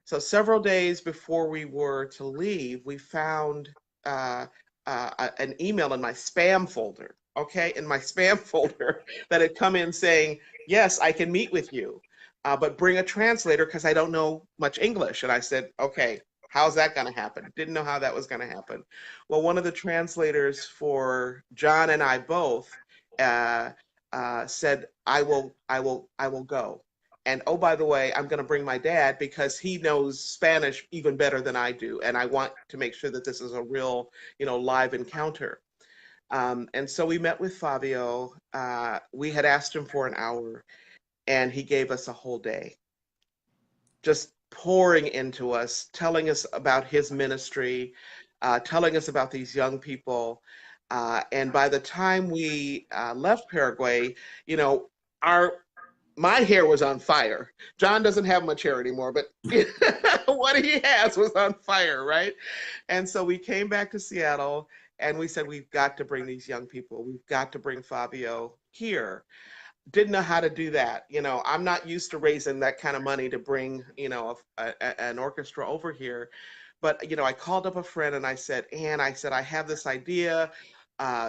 So several days before we were to leave, we found uh, an email in my spam folder, okay, in my spam folder that had come in saying, yes, I can meet with you, but bring a translator because I don't know much English. And I said, okay, how's that going to happen? Didn't know how that was going to happen. Well, one of the translators for John and I both, uh, said, I will go. And oh, by the way, I'm going to bring my dad because he knows Spanish even better than I do. And I want to make sure that this is a real, live encounter. And so we met with Fabio. We had asked him for an hour, and he gave us a whole day, just pouring into us, telling us about his ministry, telling us about these young people. And by the time we left Paraguay, you know, our my hair was on fire. John doesn't have much hair anymore, but what he has was on fire, right? And so we came back to Seattle and we said, we've got to bring these young people. We've got to bring Fabio here. Didn't know how to do that. I'm not used to raising that kind of money to bring, an orchestra over here. But, I called up a friend and I said, Ann, I have this idea.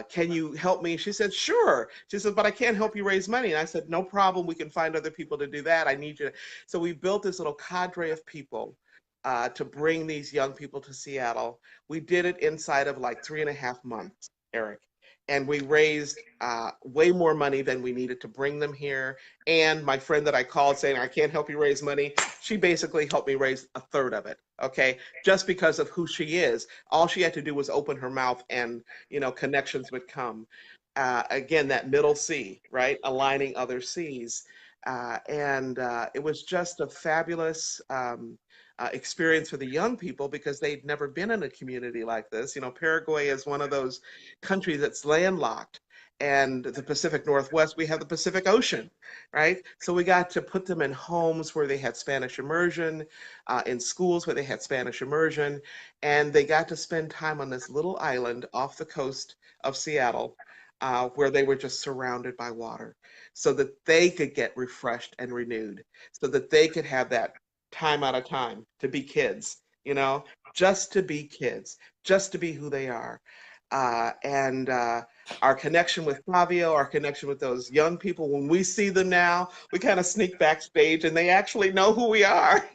Can you help me? She said, sure. She said, but I can't help you raise money. And I said, no problem. We can find other people to do that. I need you. So we built this little cadre of people to bring these young people to Seattle. We did it inside of like 3.5 months, Eric. And we raised way more money than we needed to bring them here. And my friend that I called saying, I can't help you raise money, she basically helped me raise a third of it, okay? Just because of who she is. All she had to do was open her mouth and, connections would come. Again, that middle C, right? Aligning other C's. And it was just a fabulous experience for the young people because they'd never been in a community like this. Paraguay is one of those countries that's landlocked. And the Pacific Northwest, we have the Pacific Ocean, right? So we got to put them in homes where they had Spanish immersion, in schools where they had Spanish immersion, and they got to spend time on this little island off the coast of Seattle, where they were just surrounded by water, so that they could get refreshed and renewed, so that they could have that time out of time to be kids, just to be kids, just to be who they are. And our connection with Fabio, our connection with those young people, when we see them now, we kind of sneak backstage and they actually know who we are.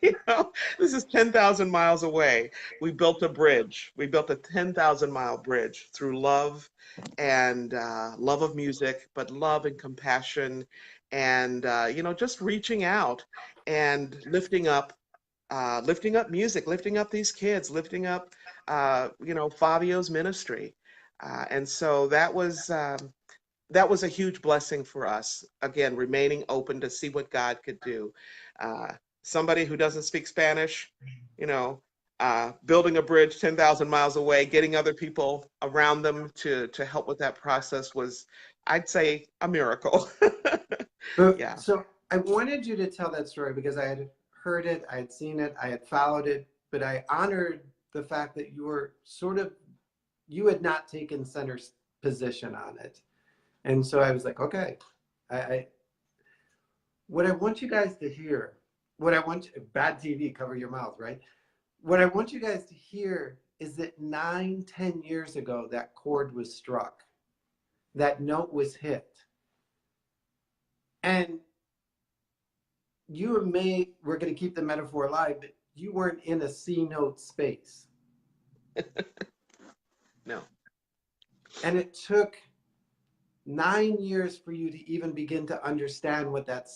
This is 10,000 miles away. We built a bridge. We built a 10,000-mile bridge through love and love of music, but love and compassion and, just reaching out and lifting up music, lifting up these kids, lifting up, Fabio's ministry. And so that was a huge blessing for us. Again, remaining open to see what God could do. Somebody who doesn't speak Spanish, building a bridge 10,000 miles away, getting other people around them to help with that process was, I'd say, a miracle. Yeah. So I wanted you to tell that story because I had heard it, I had seen it, I had followed it, but I honored the fact that you had not taken center position on it. And so I was like, okay, what I want you guys to hear, bad TV, cover your mouth, right? What I want you guys to hear is that 9-10 years ago, that chord was struck, that note was hit. And you and me, we're going to keep the metaphor alive, but you weren't in a C note space. No. And it took 9 years for you to even begin to understand what that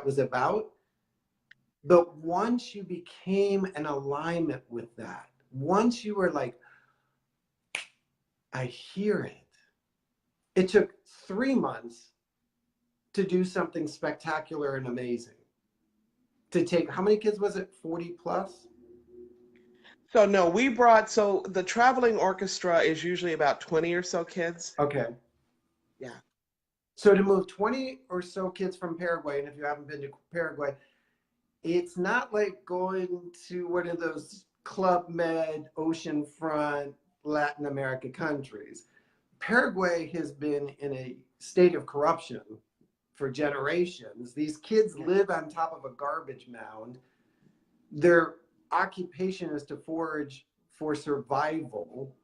was about. But once you became in alignment with that, once you were like, I hear it. It took 3 months to do something spectacular and amazing. To take, how many kids was it? 40 plus? So no, so the traveling orchestra is usually about 20 or so kids. Okay. Yeah. So to move 20 or so kids from Paraguay, and if you haven't been to Paraguay, it's not like going to one of those Club Med, oceanfront, Latin America countries. Paraguay has been in a state of corruption for generations. These kids live on top of a garbage mound. Their occupation is to forage for survival.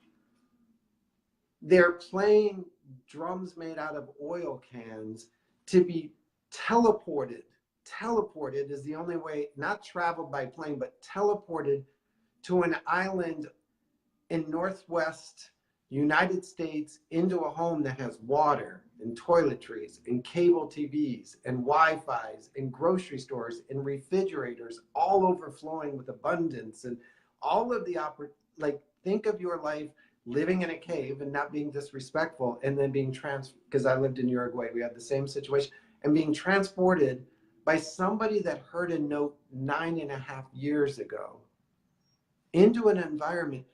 They're playing drums made out of oil cans to be teleported. Teleported is the only way, not traveled by plane, but teleported to an island in Northwest United States into a home that has water and toiletries and cable TVs and Wi-Fi's and grocery stores and refrigerators all overflowing with abundance and all of the like think of your life living in a cave and not being disrespectful and then being because I lived in Uruguay, we had the same situation, and being transported by somebody that heard a note 9.5 years ago into an environment.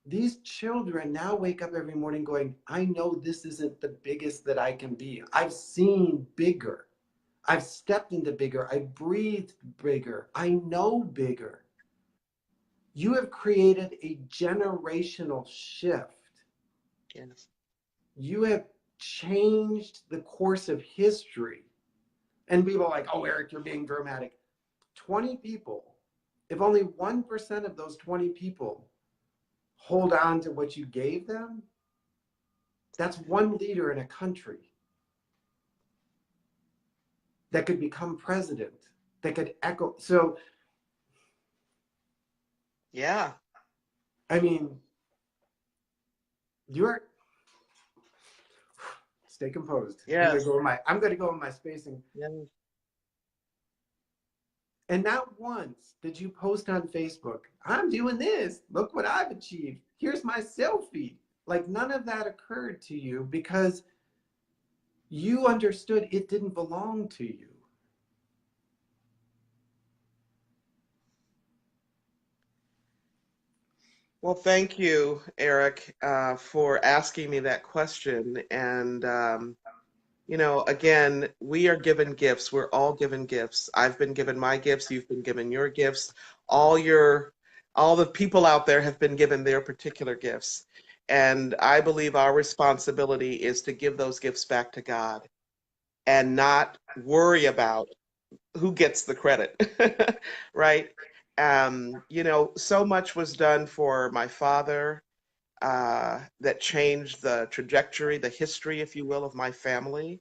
These children now wake up every morning going, I know this isn't the biggest that I can be. I've seen bigger. I've stepped into bigger. I breathed bigger. I know bigger. You have created a generational shift. Yes. You have changed the course of history. And people are like, oh, Eric, you're being dramatic. 20 people, if only 1% of those 20 people hold on to what you gave them, that's one leader in a country that could become president, that could echo. So, Yeah. I mean, you're, stay composed. Yes. I'm going to go in my space Yes. and not once did you post on Facebook, I'm doing this. Look what I've achieved. Here's my selfie. Like none of that occurred to you because you understood it didn't belong to you. Well, thank you, Eric, for asking me that question. And, again, we are given gifts. We're all given gifts. I've been given my gifts. You've been given your gifts. All the people out there have been given their particular gifts. And I believe our responsibility is to give those gifts back to God and not worry about who gets the credit, right? So much was done for my father that changed the trajectory, the history, if you will, of my family.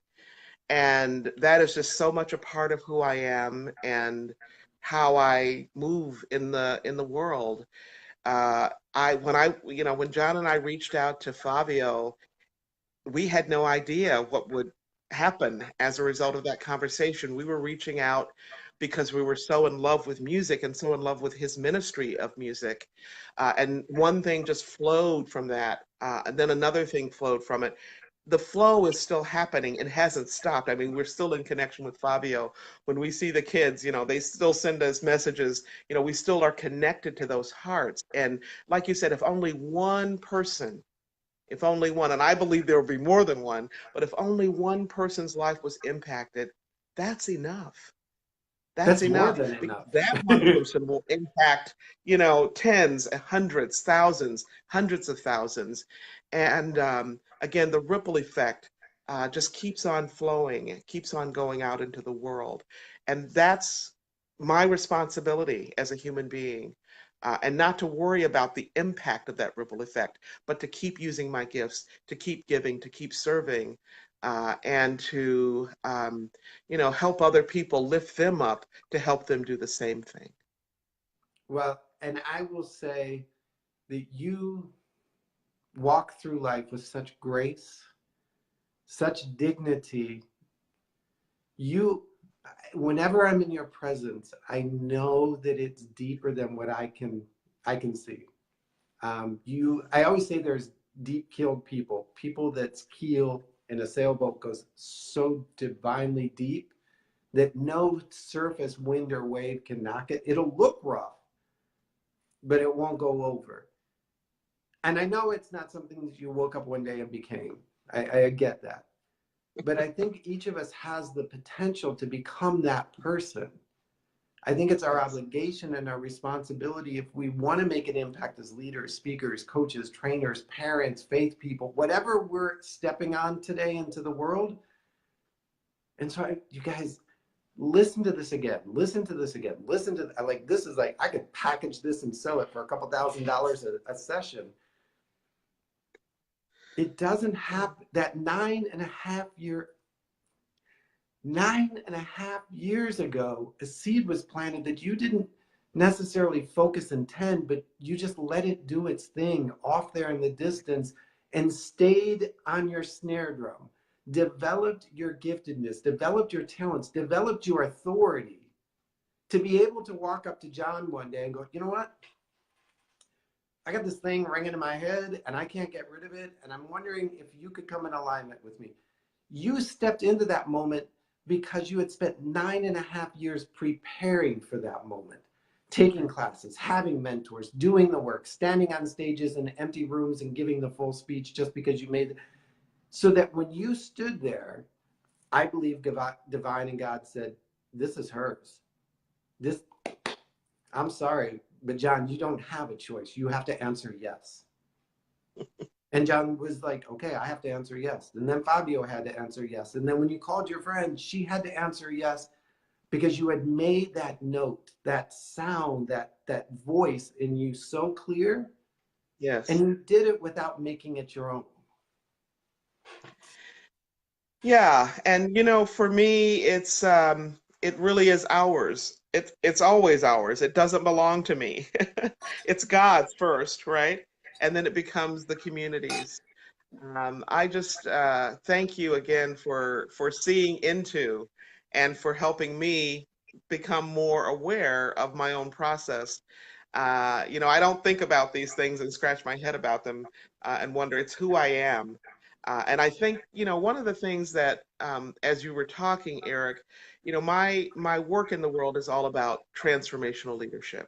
And that is just so much a part of who I am and how I move in the world. When John and I reached out to Fabio, we had no idea what would happen as a result of that conversation. We were reaching out because we were so in love with music and so in love with his ministry of music. And one thing just flowed from that, and then another thing flowed from it. The flow is still happening. It hasn't stopped. I mean, we're still in connection with Fabio. When we see the kids, they still send us messages. We still are connected to those hearts. And like you said, if only one, and I believe there will be more than one, but if only one person's life was impacted, that's enough. That's That's more enough. than Because enough. that one person will impact, tens, hundreds, thousands, hundreds of thousands. And again, the ripple effect just keeps on flowing. It keeps on going out into the world. And that's my responsibility as a human being. And not to worry about the impact of that ripple effect, but to keep using my gifts, to keep giving, to keep serving, and to help other people, lift them up to help them do the same thing. Well, and I will say that you walk through life with such grace, such dignity. Whenever I'm in your presence, I know that it's deeper than what I can see. I always say there's deep-keeled people that's keel in a sailboat goes so divinely deep that no surface wind or wave can knock it. It'll look rough, but it won't go over. And I know it's not something that you woke up one day and became. I get that. But I think each of us has the potential to become that person. I think it's our obligation and our responsibility if we want to make an impact as leaders, speakers, coaches, trainers, parents, faith people, whatever we're stepping on today into the world. And so you guys, listen to this again. Listen to this again. This is like, I could package this and sell it for a couple $1,000s a session. It doesn't happen. That 9.5 years ago, a seed was planted that you didn't necessarily focus and tend, but you just let it do its thing off there in the distance and stayed on your snare drum, developed your giftedness, developed your talents, developed your authority to be able to walk up to John one day and go, you know what? I got this thing ringing in my head and I can't get rid of it. And I'm wondering if you could come in alignment with me. You stepped into that moment because you had spent 9.5 years preparing for that moment, taking classes, having mentors, doing the work, standing on stages in empty rooms and giving the full speech just because you made it. So that when you stood there, I believe divine and God said, this is hers. This, I'm sorry, but John, you don't have a choice. You have to answer yes. And John was like, okay, I have to answer yes. And then Fabio had to answer yes. And then when you called your friend, she had to answer yes because you had made that note, that sound, that voice in you so clear. Yes. And you did it without making it your own. Yeah, and for me, it really is ours. It's always ours. It doesn't belong to me. It's God's first, right? And then it becomes the community's. I just thank you again for seeing into and for helping me become more aware of my own process. I don't think about these things and scratch my head about them and wonder. It's who I am. And I think, one of the things that, as you were talking, Eric, my work in the world is all about transformational leadership.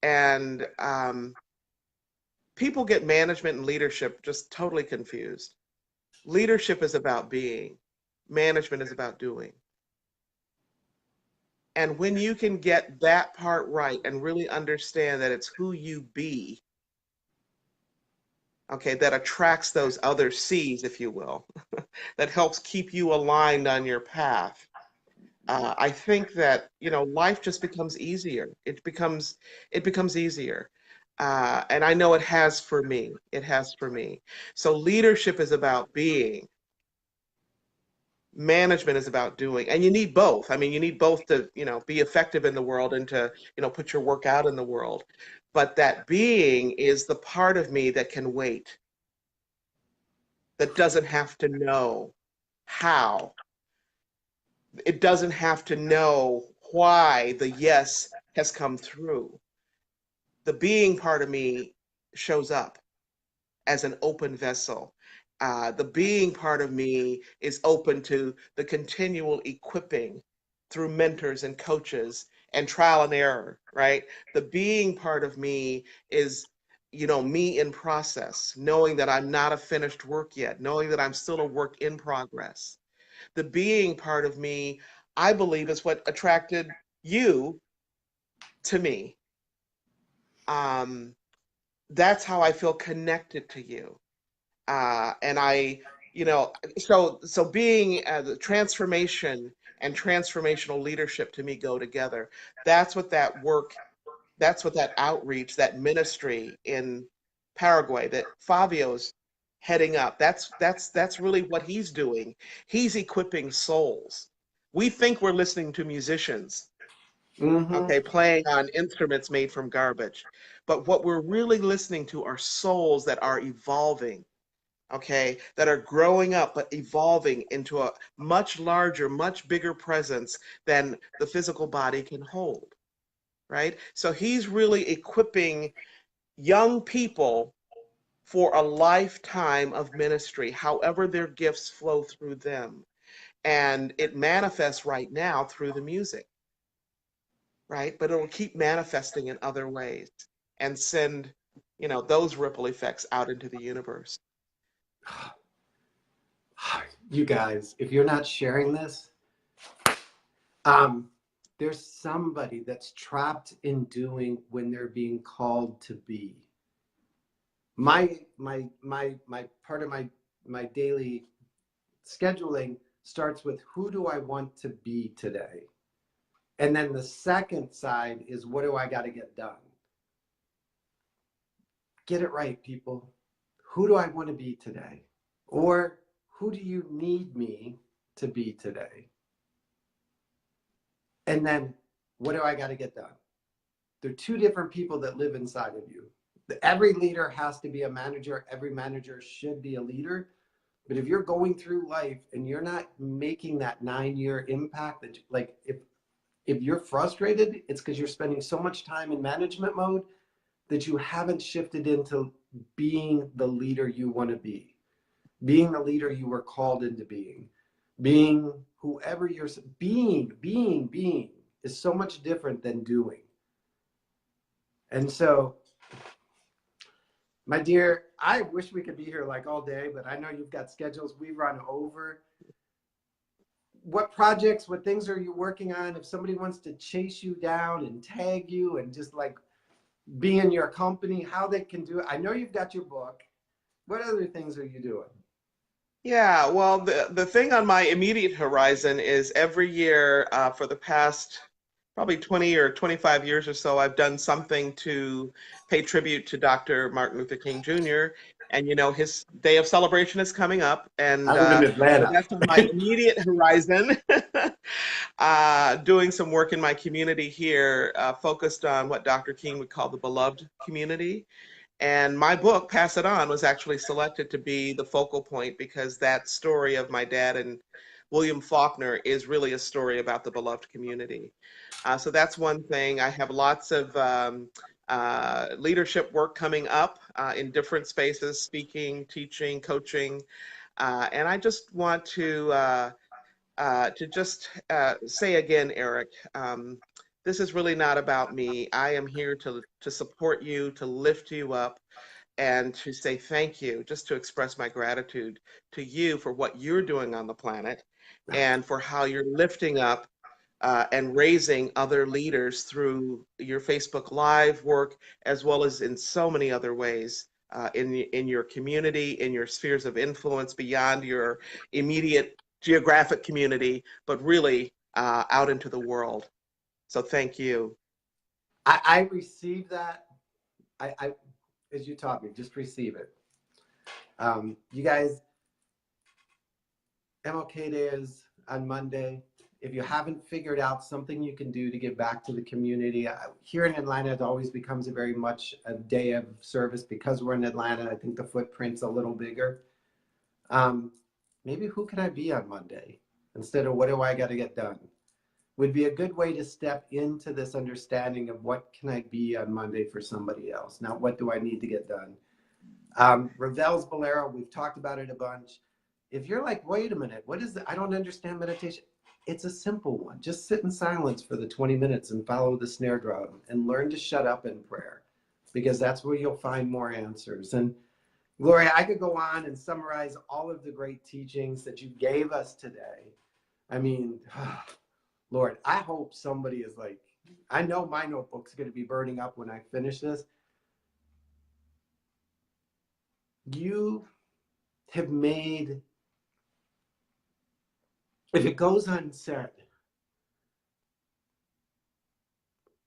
And people get management and leadership just totally confused. Leadership is about being, management is about doing. And when you can get that part right and really understand that it's who you be, okay, that attracts those other C's, if you will, that helps keep you aligned on your path. I think that life just becomes easier. It becomes easier, and I know it has for me. It has for me. So leadership is about being. Management is about doing, and you need both. I mean, you need both to be effective in the world and to put your work out in the world. But that being is the part of me that can wait, that doesn't have to know how. It doesn't have to know why the yes has come through. The being part of me shows up as an open vessel. The being part of me is open to the continual equipping through mentors and coaches and trial and error, right? The being part of me is, me in process, knowing that I'm not a finished work yet, knowing that I'm still a work in progress. The being part of me, I believe, is what attracted you to me. That's how I feel connected to you. And I, so being the transformation and transformational leadership to me go together. That's what that work, that's what that outreach, that ministry in Paraguay that Fabio's heading up. That's really what he's doing. He's equipping souls. We think we're listening to musicians, Mm-hmm. okay, playing on instruments made from garbage. But what we're really listening to are souls that are evolving, okay, that are growing up but evolving into a much larger, much bigger presence than the physical body can hold, right? So he's really equipping young people for a lifetime of ministry, however their gifts flow through them. And it manifests right now through the music, right? But it'll keep manifesting in other ways and send, those ripple effects out into the universe. You guys, if you're not sharing this, there's somebody that's trapped in doing when they're being called to be. My part of my daily scheduling starts with who do I want to be today? And then the second side is what do I got to get done? Get it right, people. Who do I want to be today? Or who do you need me to be today? And then what do I got to get done? They're two different people that live inside of you. Every leader has to be a manager. Every manager should be a leader. But if you're going through life and you're not making that 9-year impact, that like if you're frustrated, it's because you're spending so much time in management mode that you haven't shifted into being the leader you want to be, being the leader you were called into being whoever you're being is so much different than doing. And so, my dear, I wish we could be here like all day, but I know you've got schedules. We run over. What projects, what things are you working on? If somebody wants to chase you down and tag you and just like be in your company, how they can do it. I know you've got your book. What other things are you doing? Yeah, well, the thing on my immediate horizon is every year for the past probably 20 or 25 years or so, I've done something to pay tribute to Dr. Martin Luther King Jr. And, you know, his day of celebration is coming up. And I live in so Atlanta. that's on my immediate horizon. Doing some work in my community here, focused on what Dr. King would call the beloved community. And my book, Pass It On, was actually selected to be the focal point because that story of my dad and William Faulkner is really a story about the beloved community. So that's one thing. I have lots of leadership work coming up in different spaces, speaking, teaching, coaching. And I just want to just say again, Eric, this is really not about me. I am here to support you, to lift you up, and to say thank you, just to express my gratitude to you for what you're doing on the planet and for how you're lifting up and raising other leaders through your Facebook Live work, as well as in so many other ways in your community, in your spheres of influence beyond your immediate geographic community, but really out into the world. So thank you. I received that. I as you taught me, just receive it. You guys, MLK Day is on Monday. If you haven't figured out something you can do to give back to the community, here in Atlanta, it always becomes a very much a day of service because we're in Atlanta. I think the footprint's a little bigger. Maybe who can I be on Monday instead of what do I got to get done? Would be a good way to step into this understanding of what can I be on Monday for somebody else, not what do I need to get done. Ravel's Bolero, we've talked about it a bunch. If you're like, wait a minute, what is it? I don't understand meditation. It's a simple one. Just sit in silence for the 20 minutes and follow the snare drum and learn to shut up in prayer, because that's where you'll find more answers. And Gloria, I could go on and summarize all of the great teachings that you gave us today. I mean, Lord, I hope somebody is like, I know my notebook's going to be burning up when I finish this. You have made, if it goes unsaid,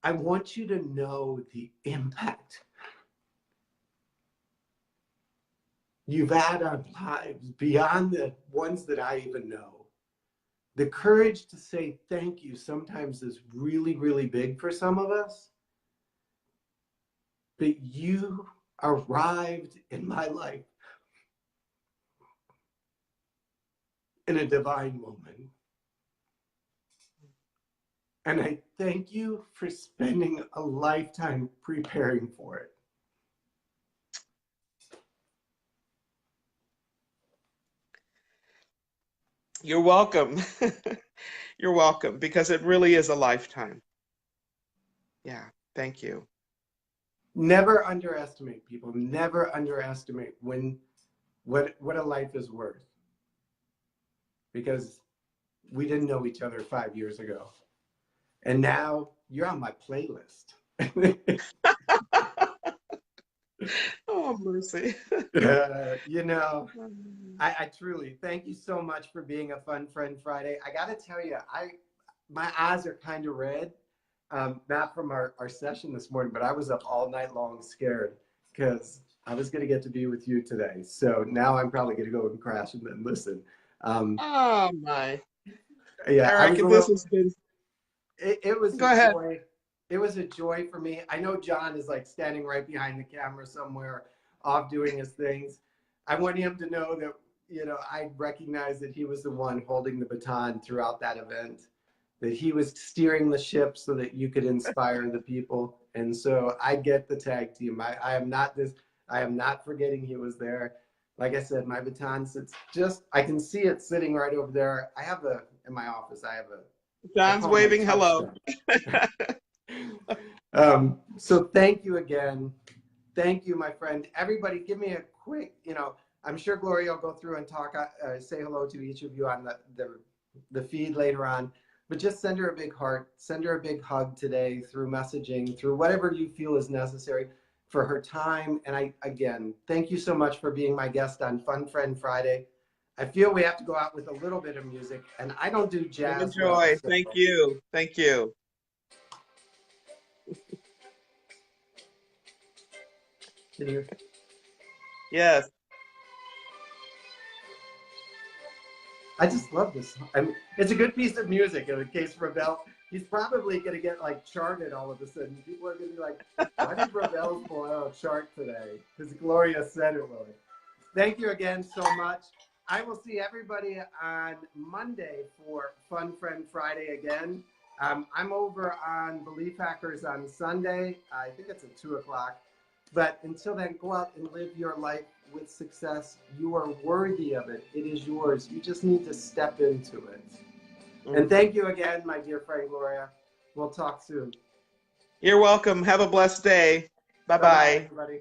I want you to know the impact you've had on lives beyond the ones that I even know. The courage to say thank you sometimes is really, really big for some of us. But you arrived in my life in a divine moment. And I thank you for spending a lifetime preparing for it. You're welcome. You're welcome, because it really is a lifetime. Yeah, thank you. Never underestimate people. Never underestimate what a life is worth. Because we didn't know each other 5 years ago. And now you're on my playlist. Oh, mercy. You know, I truly thank you so much for being a Fun Friend Friday. I got to tell you, my eyes are kind of red, not from our session this morning, but I was up all night long scared because I was going to get to be with you today. So now I'm probably going to go and crash and then listen. Oh, my. Yeah, I was Eric, a this little, has been. it was Go a ahead. joy. It was a joy for me. I know John is like standing right behind the camera somewhere off doing his things. I want him to know that, you know, I recognized that he was the one holding the baton throughout that event, that he was steering the ship so that you could inspire the people. And so I get the tag team. I am not forgetting he was there. Like I said, my baton sits I can see it sitting right over there. In my office, I John's call it my waving hello. So thank you again. Thank you, my friend. Everybody, give me a quick, you know, I'm sure Gloria will go through and talk, say hello to each of you on the feed later on, but just send her a big heart, send her a big hug today through messaging, through whatever you feel is necessary for her time. And again, thank you so much for being my guest on Fun Friend Friday. I feel we have to go out with a little bit of music, and I don't do jazz. Enjoy. Well, so. Thank you. Thank you. Can you? Yes. I just love this. It's a good piece of music. In case Ravel, he's probably going to get like charted all of a sudden. People are going to be like, why did Ravel pull out a chart today? Because Gloria said it would. Thank you again so much. I will see everybody on Monday for Fun Friend Friday again. I'm over on Belief Hackers on Sunday. I think it's at 2 o'clock. But until then, go out and live your life with success. You are worthy of it. It is yours. You just need to step into it. And thank you again, my dear friend Gloria. We'll talk soon. You're welcome. Have a blessed day. Bye-bye. Everybody.